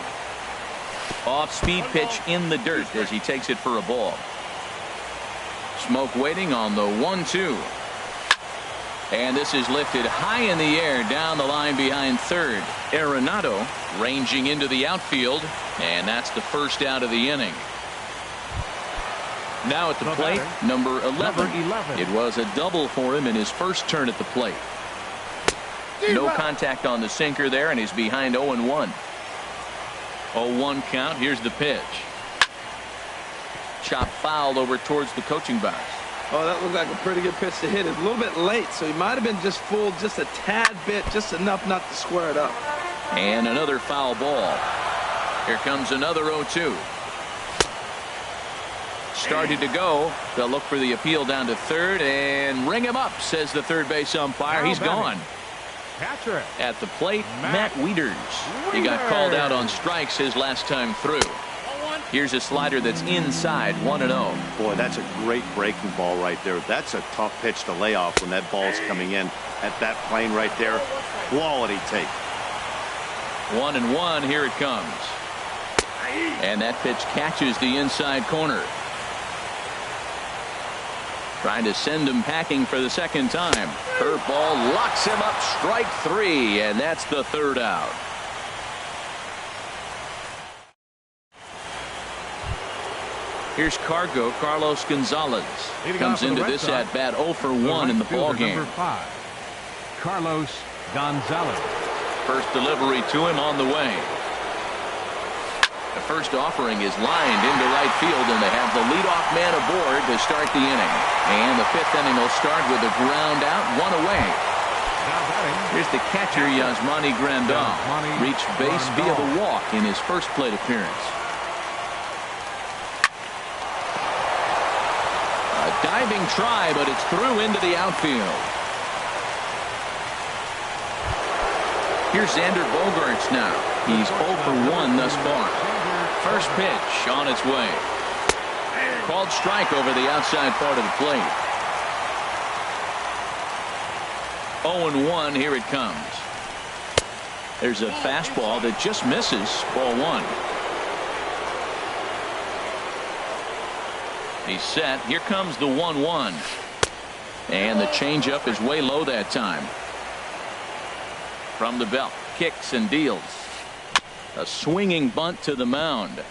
Off-speed pitch in the dirt as he takes it for a ball. Smoke waiting on the 1-2. And this is lifted high in the air down the line behind third. Arenado ranging into the outfield, and that's the first out of the inning. Now at the plate, number 11. It was a double for him in his first turn at the plate. No contact on the sinker there, and he's behind 0-1. 0-1 count. Here's the pitch. Chop fouled over towards the coaching box. Oh, that looked like a pretty good pitch to hit. It's a little bit late, so he might have been just fooled just a tad bit, just enough not to square it up. And another foul ball. Here comes another 0-2. Started to go. They'll look for the appeal down to third and ring him up, says the third base umpire. He's gone. Catcher at the plate, Matt Wieters. He got called out on strikes his last time through. Here's a slider that's inside, 1-0. Boy, that's a great breaking ball right there. That's a tough pitch to lay off when that ball's coming in at that plane right there. Quality take. 1-1. Here it comes. And that pitch catches the inside corner. Trying to send him packing for the second time. Curveball locks him up, strike three, and that's the third out. Here's Carlos Gonzalez. Comes into this at bat 0 for 1 in the ball game. Carlos Gonzalez. First delivery to him on the way. The first offering is lined into right field, and they have the leadoff man aboard to start the inning. And the fifth inning will start with a ground out, 1 away. Here's the catcher, Yasmani Grandal. Reached base via the walk in his first plate appearance. A diving try, but it's through into the outfield. Here's Xander Bogaerts now. He's 0 for 1 thus far. First pitch on its way. Called strike over the outside part of the plate. 0-1. Here it comes. There's a fastball that just misses. Ball 1. He's set. Here comes the 1-1. And the changeup is way low that time. From the belt. Kicks and deals. A swinging bunt to the mound.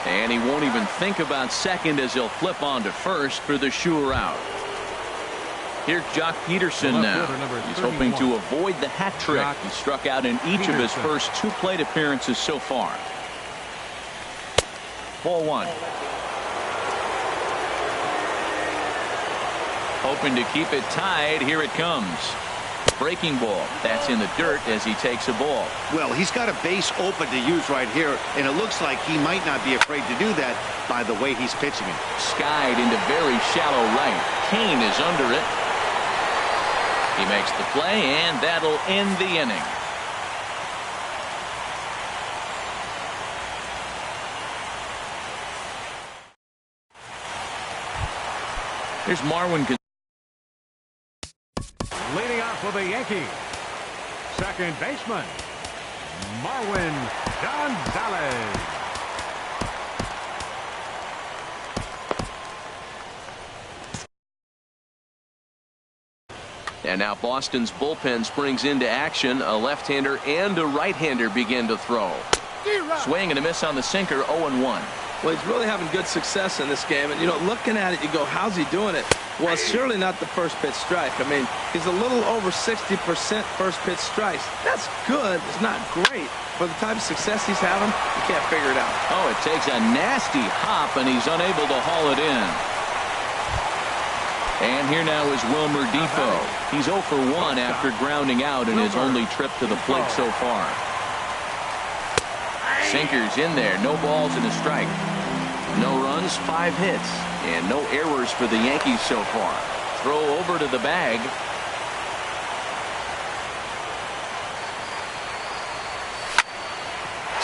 And he won't even think about second as he'll flip on to first for the sure out. Here's Jock Peterson now. He's hoping to avoid the hat trick. He struck out in each of his first 2 plate appearances so far. Ball 1. Hoping to keep it tied. Here it comes. Breaking ball. That's in the dirt as he takes a ball. Well, he's got a base open to use right here, and it looks like he might not be afraid to do that by the way he's pitching it. Skied into very shallow right. Kane is under it. He makes the play, and that'll end the inning. Here's Marwin. Leading off for the Yankees, second baseman, Marwin Gonzalez. And now Boston's bullpen springs into action. A left-hander and a right-hander begin to throw. Swing and a miss on the sinker. 0-1. Well, he's really having good success in this game. And, you know, looking at it, you go, how's he doing it? Well, it's surely not the first pitch strike. I mean, he's a little over 60% first pitch strikes. That's good. It's not great. For the type of success he's having, you can't figure it out. Oh, it takes a nasty hop, and he's unable to haul it in. And here now is Wilmer Defoe. He's 0 for 1 after grounding out in his only trip to the plate so far. Sinkers in there. No balls and a strike. No runs, 5 hits. And no errors for the Yankees so far. Throw over to the bag.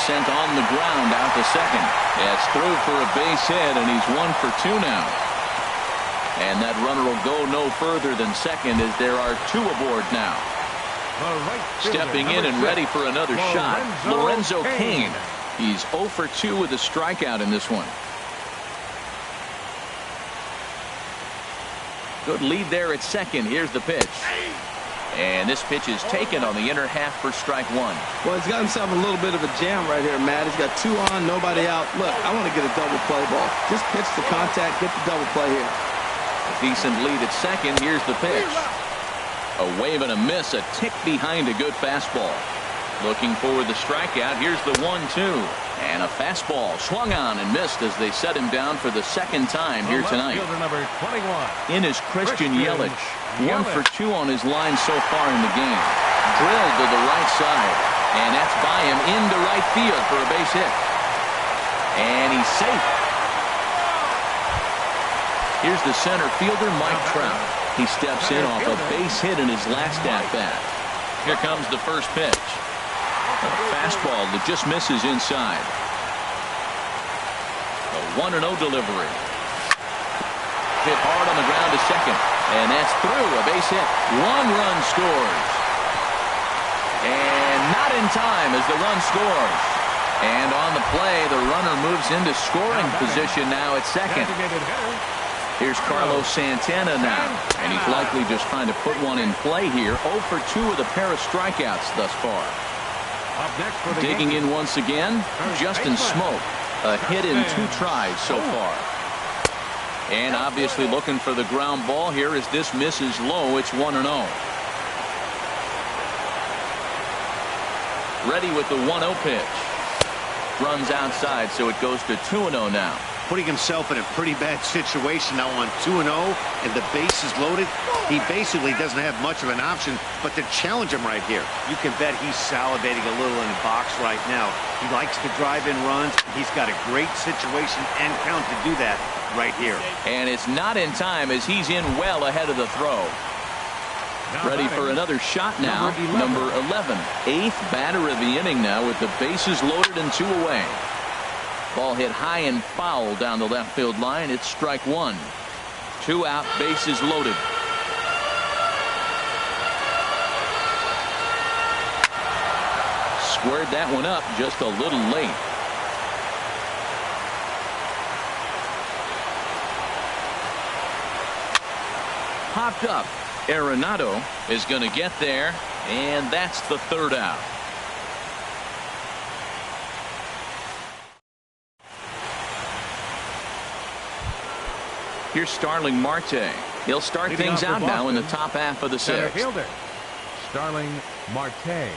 Sent on the ground out to second. It's through for a base hit, and he's 1 for 2 now. And that runner will go no further than second as there are 2 aboard now. Stepping in and ready for another shot, Lorenzo Cain. He's 0 for 2 with a strikeout in this one. Good lead there at second. Here's the pitch. And this pitch is taken on the inner half for strike 1. Well, he's got himself a little bit of a jam right here, Matt. He's got 2 on, nobody out. Look, I want to get a double play ball. Just pitch the contact, get the double play here. A decent lead at second. Here's the pitch. A wave and a miss, a tick behind a good fastball. Looking for the strikeout. Here's the 1-2. And a fastball swung on and missed as they set him down for the second time here tonight. Number 21. In is Christian Yelich. 1 for 2 on his line so far in the game. Drilled to the right side. And that's by him into right field for a base hit. And he's safe. Here's the center fielder, Mike Trout. He steps in off a base hit in his last at-bat. Here comes the first pitch. A fastball that just misses inside. A 1-0 delivery. Hit hard on the ground to second. And that's through. A base hit. 1 run scores. And not in time as the run scores. And on the play, the runner moves into scoring position now at second. Here's Carlos Santana now. And he's likely just trying to put one in play here. 0 for 2 with a pair of strikeouts thus far. Digging in once again, Justin Smoke. A hit in 2 tries so far. And obviously looking for the ground ball here as this misses low. It's 1-0. Ready with the 1-0 pitch. Runs outside, so it goes to 2-0 now. Putting himself in a pretty bad situation now on 2-0, and the base is loaded. He basically doesn't have much of an option but to challenge him right here. You can bet he's salivating a little in the box right now. He likes to drive in runs. He's got a great situation and count to do that right here. And it's not in time as he's in well ahead of the throw. Ready for another shot now. Number 11. 8th batter of the inning now with the bases loaded and 2 away. Ball hit high and foul down the left field line. It's strike 1. 2 out, bases loaded. Squared that one up just a little late. Popped up. Arenado is going to get there, and that's the 3rd out. Here's Starling Marte. He'll start things out now in the top half of the 6th. Starling Marte.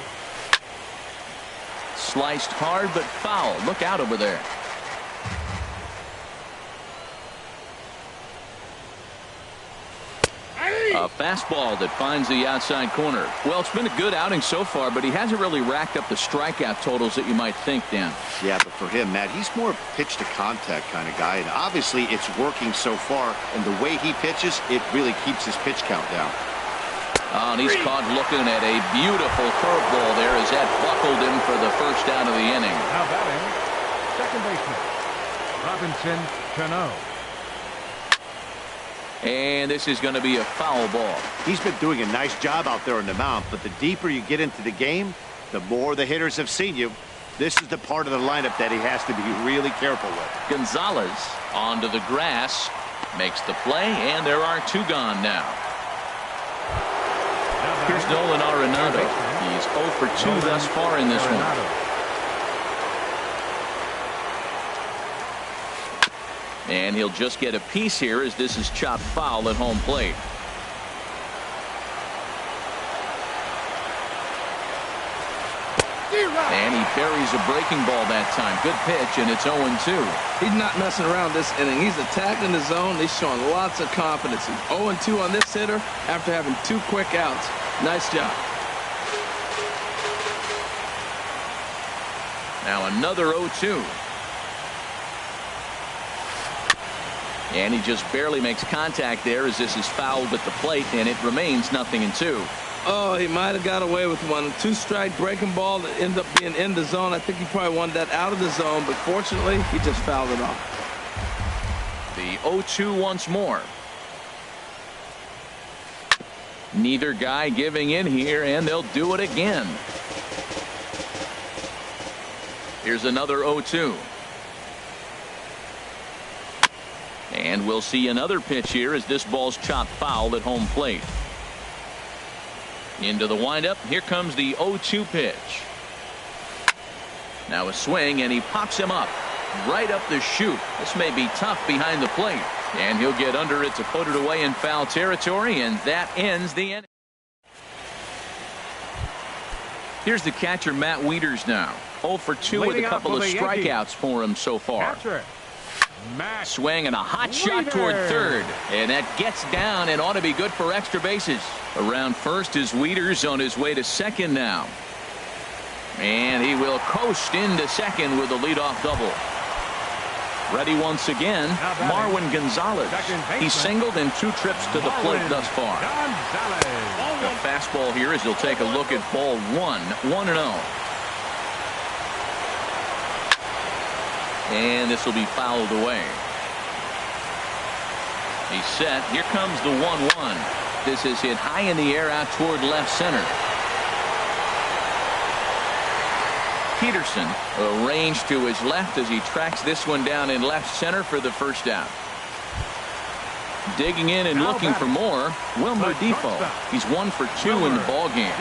Sliced hard but foul. Look out over there. A fastball that finds the outside corner. Well, it's been a good outing so far, but he hasn't really racked up the strikeout totals that you might think, Dan. Yeah, but for him, Matt, he's more pitch to contact kind of guy, and obviously it's working so far, and the way he pitches, it really keeps his pitch count down. Oh, and he's caught looking at a beautiful curveball there as that buckled him for the first out of the inning. Now batting, second baseman, Robinson Cano. And this is going to be a foul ball. He's been doing a nice job out there on the mound, but the deeper you get into the game, the more the hitters have seen you. This is the part of the lineup that he has to be really careful with. Gonzalez onto the grass, makes the play, and there are 2 gone now. Here's Nolan Arenado. He's 0 for 2 thus far in this one. And he'll just get a piece here as this is chopped foul at home plate. And he buries a breaking ball that time. Good pitch, and it's 0-2. He's not messing around this inning. He's attacking the zone. He's showing lots of confidence. He's 0-2 on this hitter after having 2 quick outs. Nice job. Now another 0-2. And he just barely makes contact there as this is fouled at the plate, and it remains 0-2. Oh, he might have got away with one. 2-strike breaking ball that ended up being in the zone. I think he probably wanted that out of the zone, but fortunately, he just fouled it off. The 0-2 once more. Neither guy giving in here, and they'll do it again. Here's another 0-2. And we'll see another pitch here as this ball's chopped foul at home plate. Into the windup. Here comes the 0-2 pitch. Now a swing, and he pops him up right up the chute. This may be tough behind the plate, and he'll get under it to put it away in foul territory, and that ends the inning. Here's the catcher, Matt Wieters, now 0 for 2 with a couple of strikeouts for him so far. Swing and a hot shot toward third, and that gets down and ought to be good for extra bases. Around first is Wieters on his way to second now, and he will coast into second with a leadoff double. Ready once again, Marwin Gonzalez. He's singled in 2 trips to the plate thus far. A fastball here as he'll take a look at ball 1, 1-0. And this will be fouled away. He's set. Here comes the 1-1. This is hit high in the air out toward left center. Peterson arranged to his left as he tracks this one down in left center for the first out. Digging in and looking for more, Wilmer Defoe. He's 1 for 2 in the ball game.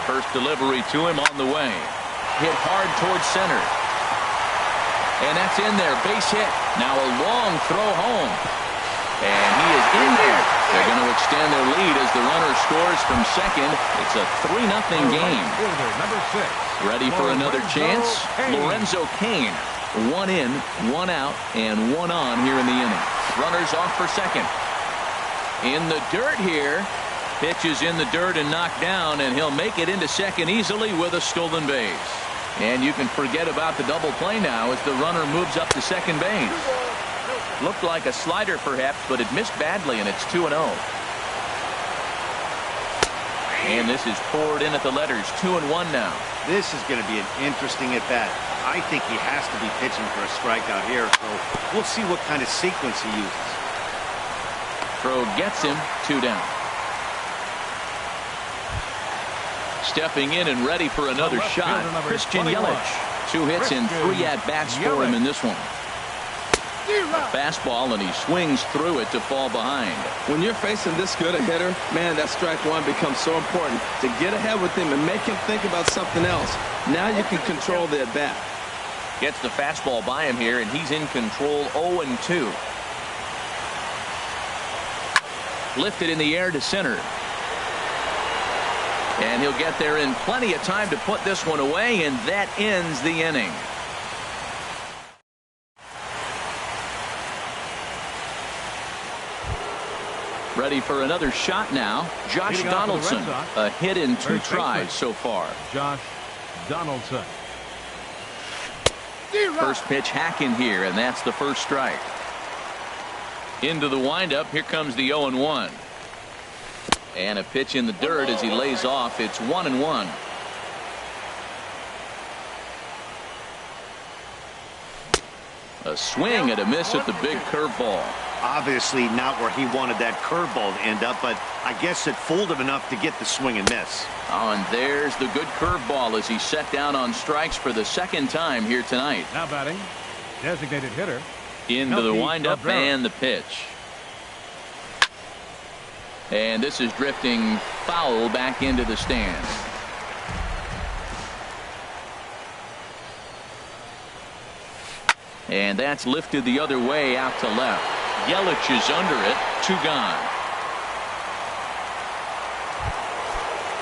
First delivery to him on the way. Hit hard towards center. And that's in there. Base hit. Now a long throw home. And he is in there. They're going to extend their lead as the runner scores from second. It's a 3-0 game. Ready for another chance? Lorenzo Cain. 1 in, 1 out, and 1 on here in the inning. Runners off for second. In the dirt here. Pitch is in the dirt and knocked down, and he'll make it into second easily with a stolen base. And you can forget about the double play now as the runner moves up to second base. Looked like a slider perhaps, but it missed badly, and it's 2-0. And this is poured in at the letters. 2-1 now. This is going to be an interesting at-bat. I think he has to be pitching for a strikeout here, so we'll see what kind of sequence he uses. Throw gets him. 2 down. Stepping in and ready for another shot, Christian Yelich. 2 hits and 3 at-bats for him in this one. A fastball, and he swings through it to fall behind. When you're facing this good a hitter, man, that strike one becomes so important. To get ahead with him and make him think about something else. Now you can control the at-bat. Gets the fastball by him here, and he's in control. 0-2. Lifted in the air to center. And he'll get there in plenty of time to put this one away, and that ends the inning. Ready for another shot now. Josh Donaldson. A hit in 2 tries so far. Josh Donaldson. First pitch hacking here, and that's the first strike. Into the windup. Here comes the 0-1. And a pitch in the dirt as he lays off. It's 1-1. A swing and a miss at the big curveball. Obviously not where he wanted that curveball to end up, but I guess it fooled him enough to get the swing and miss. Oh, and there's the good curveball as he's set down on strikes for the second time here tonight. Now batting, designated hitter. Into the windup and the pitch. And this is drifting foul back into the stands. And that's lifted the other way out to left. Yelich is under it. 2 gone.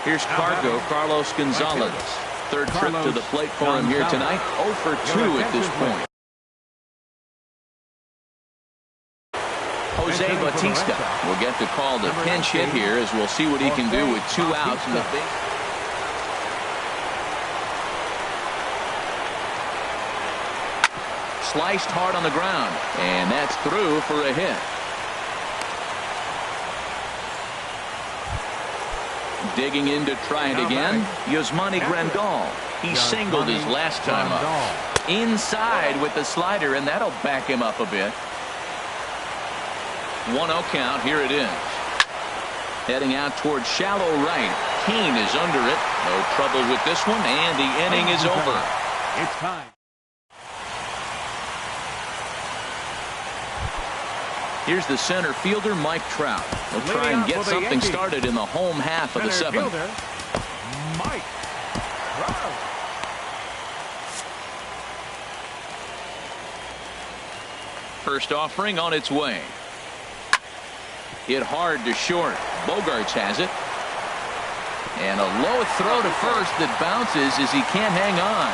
Here's Carlos Gonzalez. Third trip to the plate for him here tonight. 0 for 2 at this point. Jose Bautista will get the call to pinch hit here as we'll see what he can do with 2 outs in the base. Sliced hard on the ground, and that's through for a hit. Digging in to try it again, Yasmani Grandal. He singled his last time up. Inside with the slider, and that'll back him up a bit. 1-0 count. Here it is. Heading out towards shallow right. Kane is under it. No trouble with this one, and the inning is over. It's time. Here's the center fielder, Mike Trout. He'll try and get something started in the home half of the seventh. Mike Trout. First offering on its way. Hit hard to short. Bogarts has it. And a low throw to first that bounces as he can't hang on.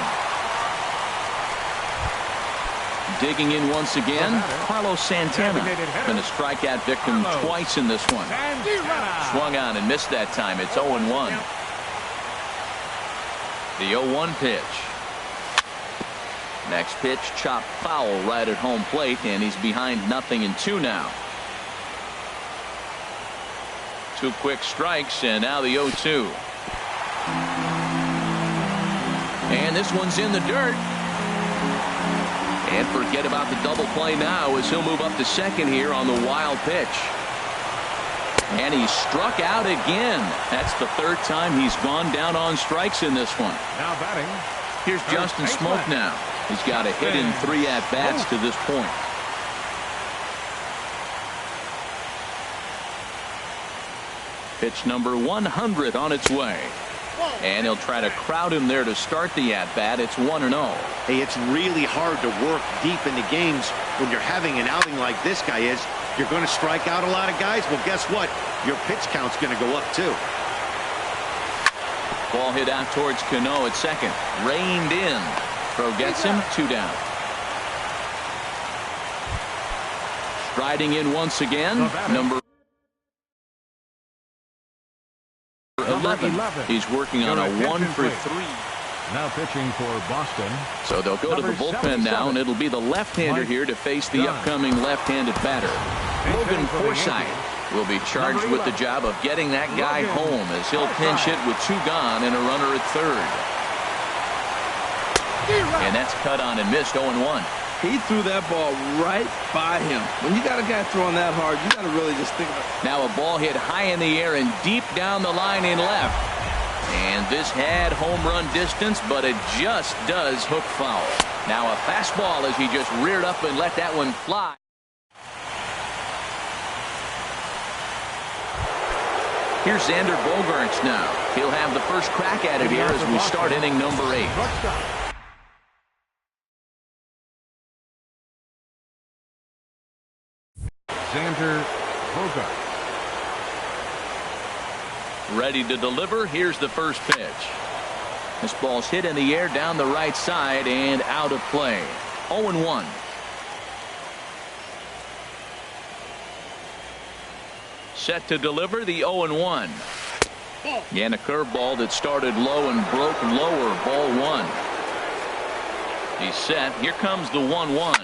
Digging in once again, Carlos Santana. Been a strikeout victim twice in this one. Swung on and missed that time. It's 0-1. The 0-1 pitch. Next pitch, chopped foul right at home plate, and he's behind 0-2 now. 2 quick strikes, and now the 0-2. And this one's in the dirt. And forget about the double play now as he'll move up to second here on the wild pitch. And he struck out again. That's the 3rd time he's gone down on strikes in this one. Now batting. Here's Justin Smoke now. He's got a hit in 3 at-bats to this point. Pitch number 100 on its way. And he'll try to crowd him there to start the at-bat. It's 1-0. Hey, it's really hard to work deep into games when you're having an outing like this guy is. You're going to strike out a lot of guys. Well, guess what? Your pitch count's going to go up, too. Ball hit out towards Cano at second. Reined in. Throw gets him. 2 down. Striding in once again. Number 11. He's working on a 1-for-3. Now pitching for Boston. So they'll go to the bullpen now, and it'll be the left-hander here to face the upcoming left-handed batter. Logan Forsythe will be charged with the job of getting that guy home as he'll pinch hit with 2 gone and a runner at third. And that's cut on and missed. 0-1. He threw that ball right by him. When you got a guy throwing that hard, you got to really just think about it. Now a ball hit high in the air and deep down the line in left. And this had home run distance, but it just does hook foul. Now a fastball as he just reared up and let that one fly. Here's Xander Bogaerts now. He'll have the first crack at it here as we start inning number 8. Xander Bogaerts. Ready to deliver. Here's the first pitch. This ball's hit in the air down the right side and out of play. 0-1. Set to deliver the 0-1. And a curveball that started low and broke lower. Ball 1. He's set. Here comes the 1-1.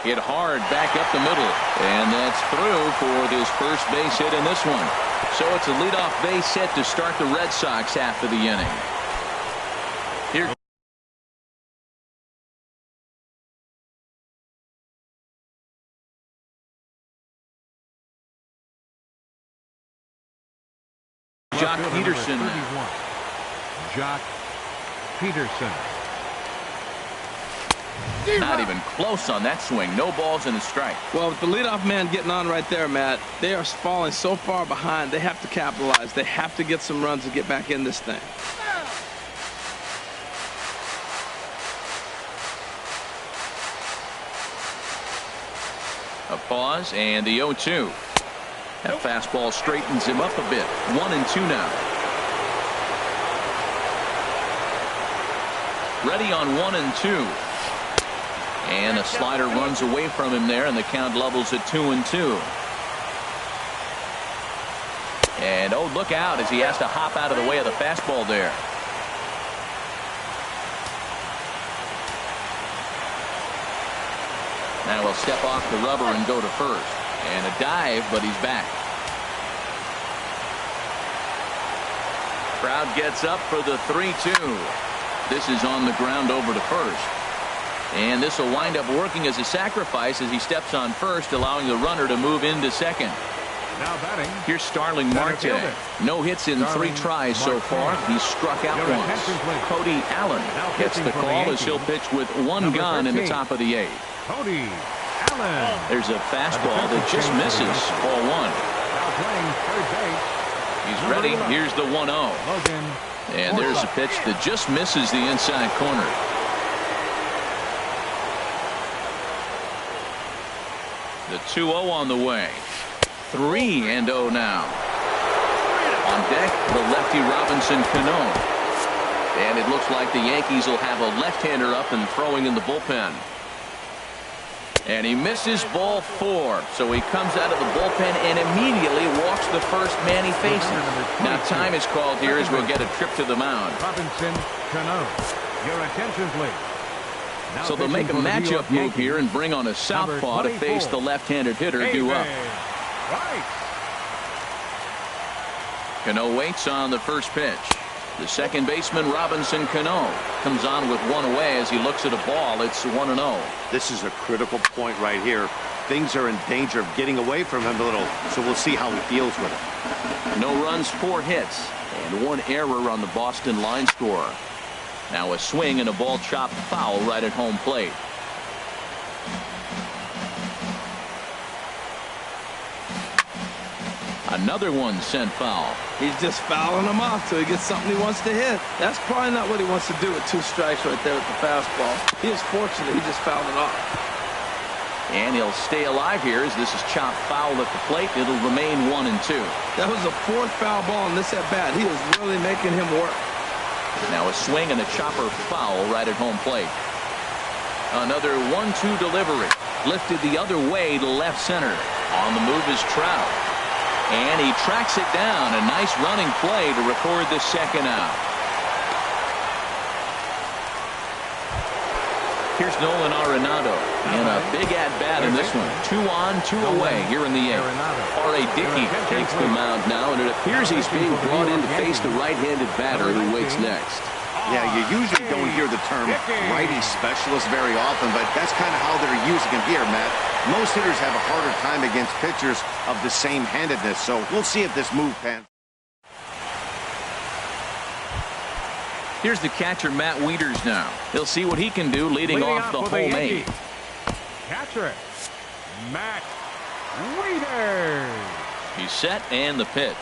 Hit hard back up the middle. And that's through for this first base hit in this one. So it's a leadoff base hit to start the Red Sox half of the inning. Here. Jock Peterson. Jock Peterson. Not even close on that swing. No balls and a strike. Well, with the leadoff man getting on right there, Matt, they are falling so far behind. They have to capitalize. They have to get some runs to get back in this thing. A pause and the 0-2. That fastball straightens him up a bit. 1-2 now. Ready on 1-2. And a slider runs away from him there, and the count levels at 2-2. And oh, look out as he has to hop out of the way of the fastball there. Now he'll step off the rubber and go to first. And a dive, but he's back. Crowd gets up for the 3-2. This is on the ground over to first. And this will wind up working as a sacrifice as he steps on first, allowing the runner to move into second. Now batting. Here's Starling Marte. No hits in 3 tries so far. He's struck out once. Cody Allen gets the call as he'll pitch with 1 gone in the top of the 8th. Cody Allen. There's a fastball that just misses. Ball 1. Now playing third base. He's ready. Here's the 1-0. Logan. And there's a pitch that just misses the inside corner. The 2-0 on the way. 3-0 now. On deck, the lefty Robinson Cano. And it looks like the Yankees will have a left-hander up and throwing in the bullpen. And he misses ball 4. So he comes out of the bullpen and immediately walks the first man he faces. Now time is called here as we'll get a trip to the mound. Robinson Cano. Your attention, please. Now so they'll make a matchup move here and bring on a southpaw to face the left-handed hitter due up. Right. Cano waits on the first pitch. The second baseman Robinson Cano comes on with 1 away as he looks at a ball. It's 1-0. This is a critical point right here. Things are in danger of getting away from him a little, so we'll see how he deals with it. No runs, 4 hits, and 1 error on the Boston line score. Now a swing and a ball chopped foul right at home plate. Another one sent foul. He's just fouling him off till he gets something he wants to hit. That's probably not what he wants to do with 2 strikes right there with the fastball. He is fortunate he just fouled it off. And he'll stay alive here as this is chopped foul at the plate. It'll remain 1-2. That was the 4th foul ball in this at bat. He is really making him work. Now a swing and a chopper foul right at home plate. Another 1-2 delivery. Lifted the other way to left center. On the move is Trout. And he tracks it down. A nice running play to record the second out. Here's Nolan Arenado in a big at-bat in this one. 2 on, 2 away here in the 8th. R.A. Dickey takes the mound now, and it appears he's being brought in to face the right-handed batter who waits next. Yeah, you usually don't hear the term righty specialist very often, but that's kind of how they're using him here, Matt. Most hitters have a harder time against pitchers of the same handedness, so we'll see if this move pans. Here's the catcher, Matt Wieters now. He'll see what he can do leading off the home 8. Catcher, Matt Wieters. He's set and the pitch.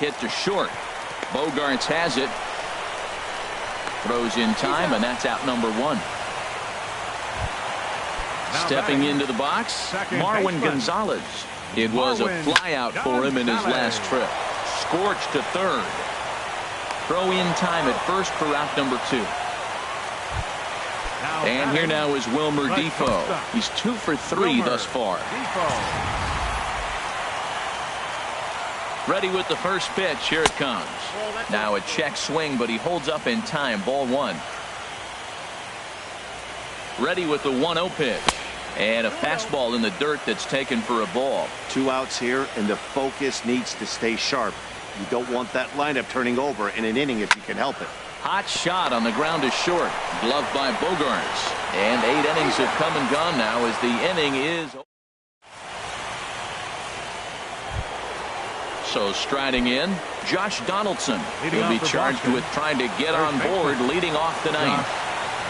Hit to short. Bogarts has it. Throws in time, and that's out number 1. Stepping into the box, Marwin Gonzalez. It was a flyout for him in his last trip. Scorched to third. Throw in time at first for out number 2. And here now is Wilmer Defoe. He's 2 for 3 thus far. Ready with the first pitch. Here it comes. Now a check swing, but he holds up in time. Ball 1. Ready with the 1-0 pitch. And a fastball in the dirt that's taken for a ball. 2 outs here, and the focus needs to stay sharp. You don't want that lineup turning over in an inning if you can help it. Hot shot on the ground is short. Gloved by Bogarts. And 8 innings have come and gone now as the inning is. So striding in, Josh Donaldson will be charged with trying to get on board leading off the 9th.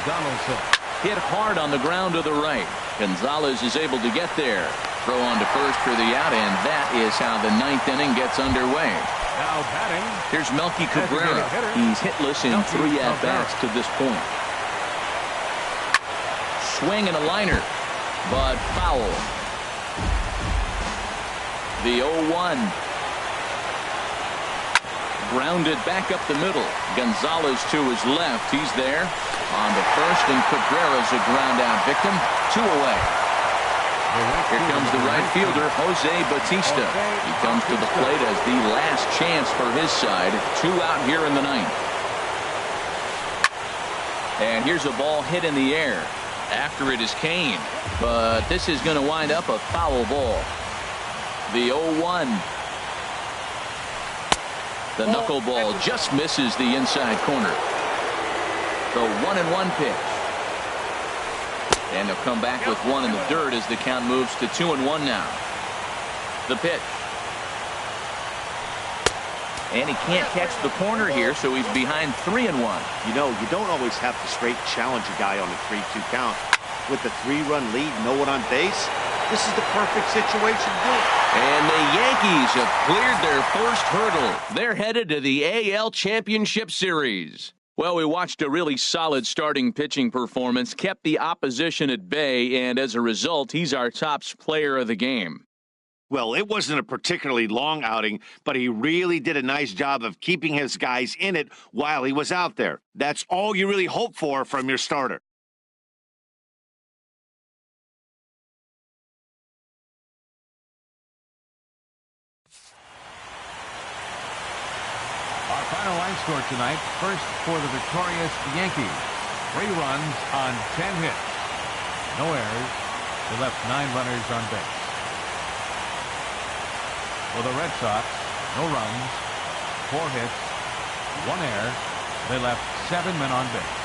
Donaldson. Hit hard on the ground to the right. Gonzalez is able to get there. Throw on to first for the out, and that is how the 9th inning gets underway. Now batting. Here's Melky Cabrera. He's hitless in 3 at-bats to this point. Swing and a liner, but foul. The 0-1. Grounded back up the middle. Gonzalez to his left. He's there on the first, and Cabrera's a ground out victim. 2 away. Here comes the right fielder, Jose Bautista. He comes to the plate as the last chance for his side. 2 out here in the 9th. And here's a ball hit in the air. After it is Kane. But this is going to wind up a foul ball. The 0-1. The knuckleball just misses the inside corner. The 1-1 pitch. And they'll come back with 1 in the dirt as the count moves to 2-1 now. The pitch. And he can't catch the corner here, so he's behind 3-1. You know, you don't always have to straight challenge a guy on a 3-2 count. With the 3-run lead, no one on base, this is the perfect situation to do it. And the Yankees have cleared their first hurdle. They're headed to the AL Championship Series. Well, we watched a really solid starting pitching performance, kept the opposition at bay, and as a result, he's our top player of the game. Well, it wasn't a particularly long outing, but he really did a nice job of keeping his guys in it while he was out there. That's all you really hope for from your starter. Our final line score tonight, first for the victorious Yankees. 3 runs on 10 hits. No errors. They left 9 runners on base. For the Red Sox, no runs, 4 hits, 1 error. They left 7 men on base.